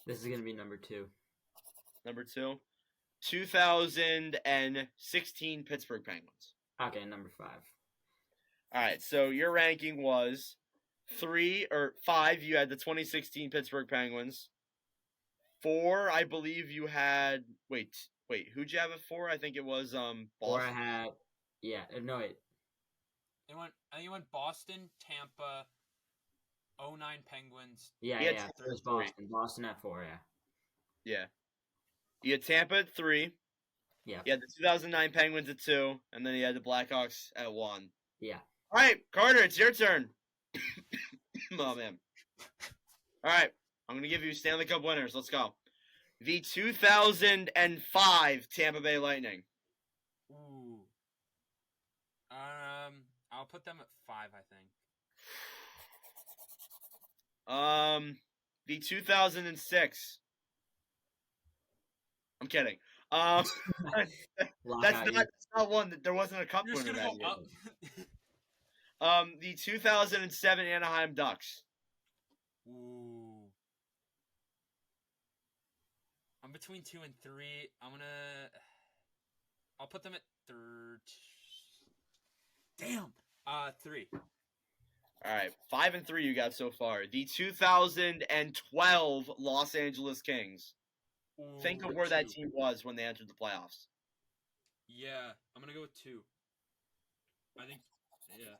This is gonna be number 2. Number 2. 2016 Pittsburgh Penguins. Okay, number 5. All right, so your ranking was 3 or 5. You had the 2016 Pittsburgh Penguins. 4, I believe you had. Wait. Who'd you have at 4? I think it was Boston. 4 I had. Yeah, no wait. I think it went Boston, Tampa, 09 Penguins. Yeah. He had It was 3. Boston. Boston at 4. Yeah. Yeah. You had Tampa at 3. Yeah. You had the 2009 Penguins at 2, and then you had the Blackhawks at 1. Yeah. All right, Carter, it's your turn. Oh, man. All right. I'm going to give you Stanley Cup winners. Let's go. The 2005 Tampa Bay Lightning. Ooh. I'll put them at 5, I think. The 2006. I'm kidding. That's not one. There wasn't a cup You're just winner gonna that go year. up. The 2007 Anaheim Ducks. Ooh. I'm between 2 and 3. I'll put them at 3. Damn. 3. All right, 5 and 3 you got so far. The 2012 Los Angeles Kings. Ooh, Think of where that 2. team was when they entered the playoffs. Yeah, I'm gonna go with 2. I think. Yeah.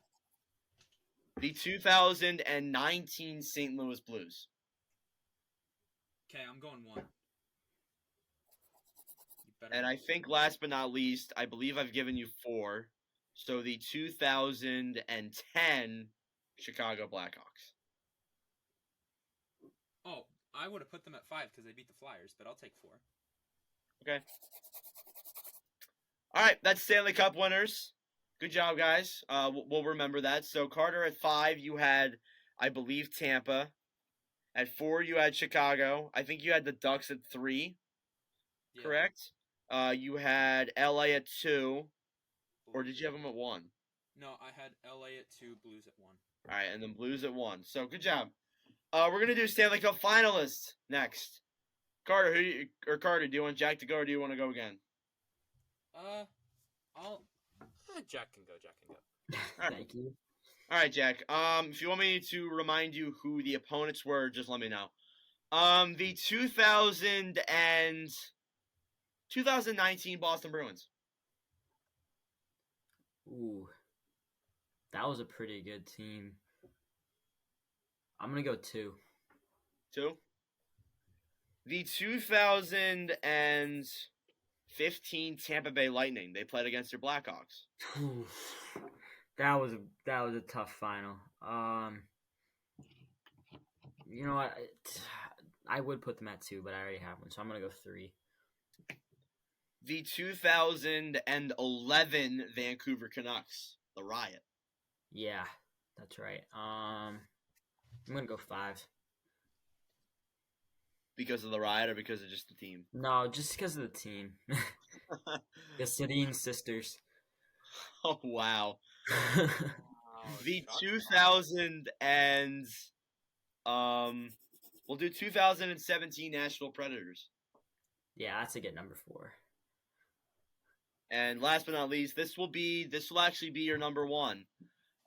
The 2019 St. Louis Blues. Okay, I'm going 1. You better. And I think last but not least, I believe I've given you 4. So the 2010 Chicago Blackhawks. Oh, I would have put them at 5 because they beat the Flyers, but I'll take 4. Okay. All right, that's Stanley Cup winners. Good job, guys. We'll remember that. So Carter at 5, you had, I believe, Tampa. At 4, you had Chicago. I think you had the Ducks at 3. Yeah. Correct. You had LA at 2, or did you have them at 1? No, I had LA at 2, Blues at 1. All right, and then Blues at 1. So good job. We're gonna do Stanley Cup finalists next. Carter, Carter, do you want Jack to go, or do you want to go again? Jack can go. Thank you. All right, Jack. If you want me to remind you who the opponents were, just let me know. The 2019 Boston Bruins. Ooh, that was a pretty good team. I'm gonna go 2. 2. The 2015 Tampa Bay Lightning. They played against their Blackhawks. Ooh, that was a tough final. You know what? I would put them at 2, but I already have one, so I'm gonna go 3. The 2011 Vancouver Canucks. The Riot. Yeah, that's right. I'm gonna go 5. Because of the Riot or because of just the team? No, just because of the team. The Sedin sisters. Oh, wow. Oh, The shots 2000 and we'll do 2017 Nashville Predators. Yeah, that's a good number 4. And last but not least, this will actually be your number 1.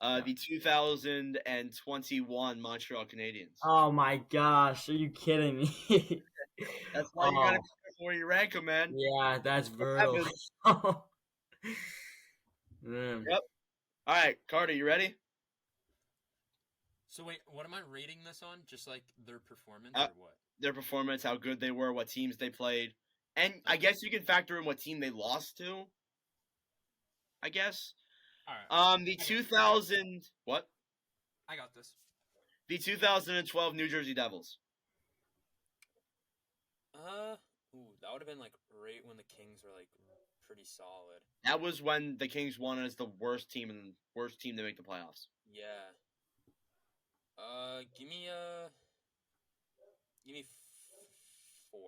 The 2021 Montreal Canadiens. Oh my gosh, are you kidding me? That's why you gotta be careful where you rank them, man. Yeah, that's brutal. Man. Yep. All right, Carter, you ready? So wait, what am I rating this on? Just like their performance or what? Their performance, how good they were, what teams they played, and I guess you can factor in what team they lost to. I guess. All right. The 2000 what? I got this. The 2012 New Jersey Devils. That would have been like right when the Kings were like pretty solid. That was when the Kings won as the worst team to make the playoffs. Yeah. Give me 4.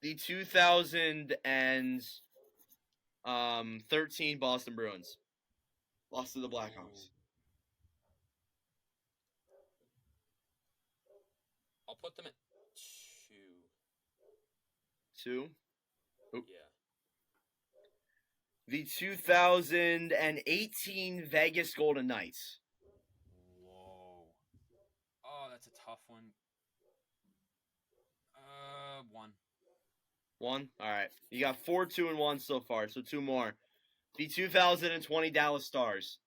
The 2013 Boston Bruins lost to the Blackhawks. I'll put them at 2. 2. Yeah. The 2018 Vegas Golden Knights. Whoa. Oh, that's a tough one. 1. 1? All right. You got 4, 2, and 1 so far, so 2 more. The 2020 Dallas Stars.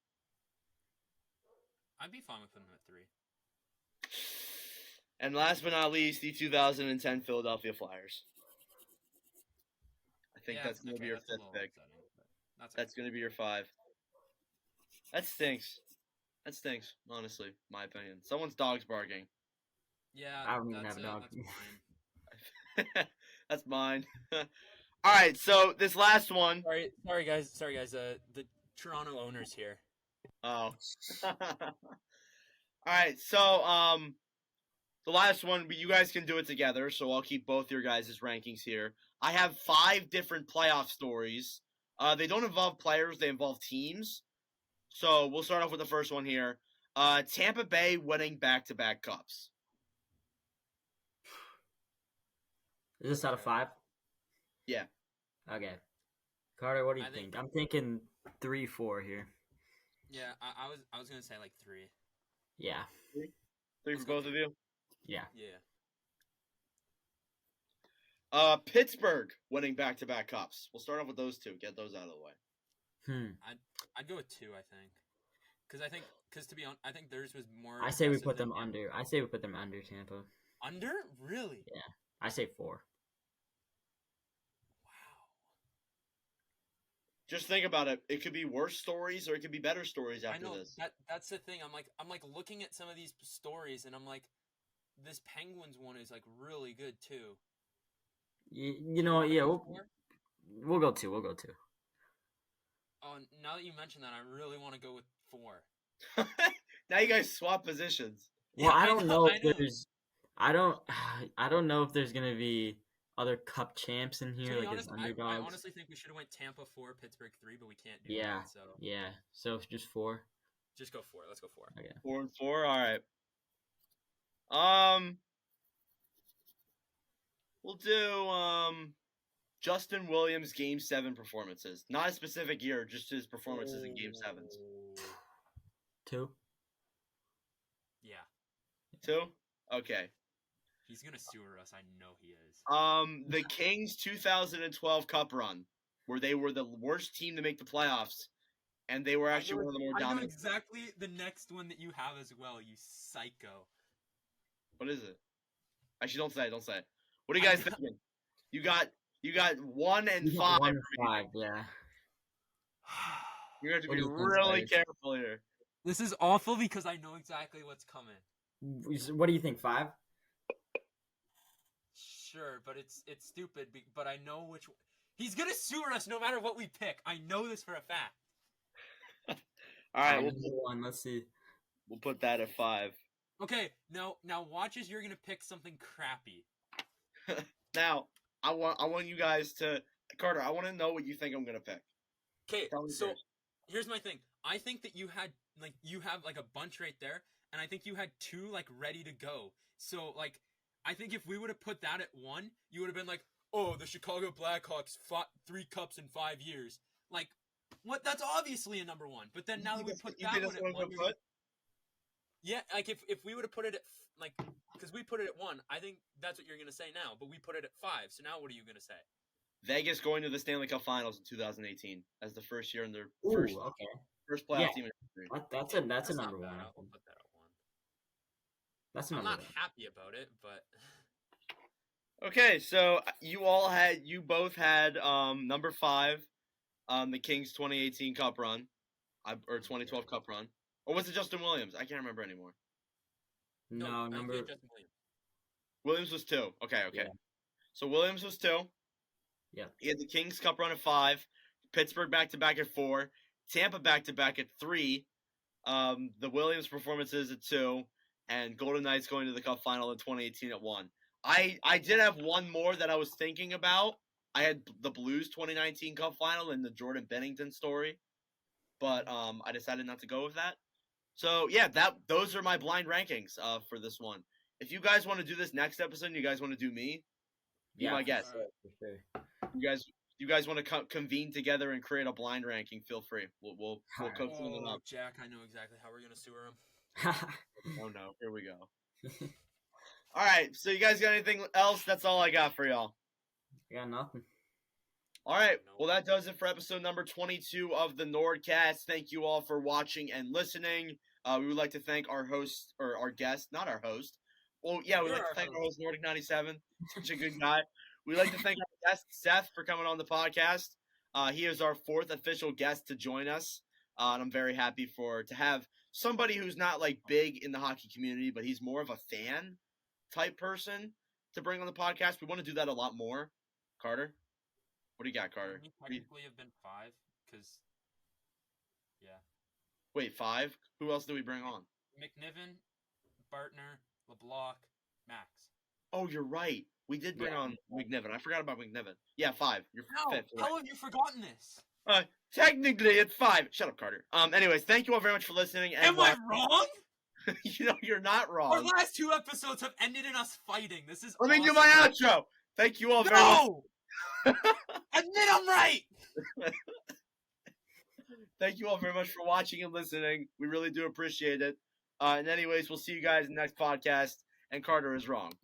I'd be fine with putting them at 3. And last but not least, the 2010 Philadelphia Flyers. I think that's going to be your 5th pick. That's going to be your 5. That stinks. That stinks, honestly, my opinion. Someone's dog's barking. Yeah, I don't even have a dog. That's mine. That's mine. All right, so this last one. Sorry, guys. The Toronto owner's here. Oh. All right, so the last one, you guys can do it together, so I'll keep both your guys' rankings here. I have 5 different playoff stories. They don't involve players, they involve teams. So we'll start off with the first one here. Tampa Bay winning back-to-back cups. Is this out of 5? Yeah. Okay. Carter, what do you I think- think? I'm thinking 3-4 here. Yeah, I was gonna say like 3. Yeah. 3 Let's for go both of you? Yeah. Yeah. Pittsburgh winning back-to-back cups. We'll start off with those 2. Get those out of the way. I'd go with 2. I think, because to be honest, I think theirs was more. I say we impressive put them than- under. I say we put them under Tampa. Under? Really? Yeah. I say 4. Wow. Just think about it. It could be worse stories or it could be better stories I after know this. that's the thing. I'm like looking at some of these stories, and I'm like, this Penguins one is like really good too. You know, yeah, we'll go 2. We'll go 2. Oh, now that you mention that, I really want to go with 4. Now you guys swap positions. Well, Yeah, I don't know if I know. there's I don't know if there's going to be other cup champs in here To be like as honest, I underdogs. honestly think we should have went Tampa 4, Pittsburgh 3, but we can't do Yeah. that. So Yeah. So just 4. just go 4. Let's go 4. Okay. 4 and 4. All right. We'll do Justin Williams Game 7 performances. Not a specific year, just his performances in Game 7s. 2. Yeah, 2? Okay. he's gonna sewer us. I know he is. The Kings 2012 Cup run, where they were the worst team to make the playoffs, and they were actually one of the more I know dominant. exactly the next one that you have as well. You psycho. What is it? Actually, don't say it. Don't say it. What are you guys thinking? You got 1 and 5. 1 and 5, yeah. You have to What be do you think, really guys? careful here. This is awful because I know exactly what's coming. What do you think, 5? Sure, but it's stupid. But I know which. He's gonna sewer us no matter what we pick. I know this for a fact. All right, Number 1, let's see. we'll put that at 5. Okay, now watch as you're gonna pick something crappy. Now, I want you guys to Carter. I want to know what you think I'm gonna pick. Okay, Tell me so first. here's my thing. I think that you have like a bunch right there, and I think you had 2 like ready to go. So like, I think if we would have put that at 1, you would have been like, oh, the Chicago Blackhawks fought 3 cups in 5 years. Like, what? That's obviously a number 1. But then now that we put that one at 1, yeah, like if we would have put it at like, because we put it at 1, I think that's what you're gonna say now. But we put it at 5, so now what are you gonna say? Vegas going to the Stanley Cup Finals in 2018 as the first year in their Ooh, first okay. playoff Yeah. team in history. That's a That's number not 1. bad. I I'll think. put that at 1. That's a I'm number not 1. happy about it, but Okay, so you both had number 5, the Kings 2018 Cup run, or 2012 Cup run, or was it Justin Williams? I can't remember anymore. No, I think we number had Justin Williams. Williams was 2. Okay. Yeah. So Williams was 2. Yeah. He had the Kings Cup run at 5, Pittsburgh back-to-back at 4, Tampa back-to-back at 3, the Williams performances at 2, and Golden Knights going to the Cup final in 2018 at 1. I did have one more that I was thinking about. I had the Blues 2019 Cup final and the Jordan Bennington story, but I decided not to go with that. So yeah, those are my blind rankings for this one. If you guys want to do this next episode, and you guys want to do me, be my for guest. sure, for sure. You guys want to convene together and create a blind ranking? Feel free. We'll Alright. cook something up. Jack, I know exactly how we're gonna sewer him. Oh no, here we go. All right, so you guys got anything else? That's all I got for y'all. Got nothing. All right, well that does it for episode number 22 of the NordCast. Thank you all for watching and listening. We would like to thank our host, or our guest, not our host. Well, yeah, we'd You're like to our thank our host. host, Nordic 97. Such a good guy. We'd like to thank our guest, Seth, for coming on the podcast. He is our 4th official guest to join us. And I'm very happy to have somebody who's not like big in the hockey community, but he's more of a fan type person to bring on the podcast. We want to do that a lot more. Carter, what do you got, Carter? We technically have been 5 because, yeah. Wait, 5? Who else do we bring on? McNiven, Bartner, LeBlanc, Max. Oh, you're right. We did bring on McNiven. I forgot about McNiven. Yeah, 5. You're How? 5th. Right. How have you forgotten this? Technically, it's 5. Shut up, Carter. Anyways, thank you all very much for listening. And Am I wrong? You're not wrong. Our last 2 episodes have ended in us fighting. This is Let me do awesome. my outro. Thank you all very much. No! Admit I'm right! Thank you all very much for watching and listening. We really do appreciate it. And anyways, we'll see you guys in the next podcast. And Carter is wrong.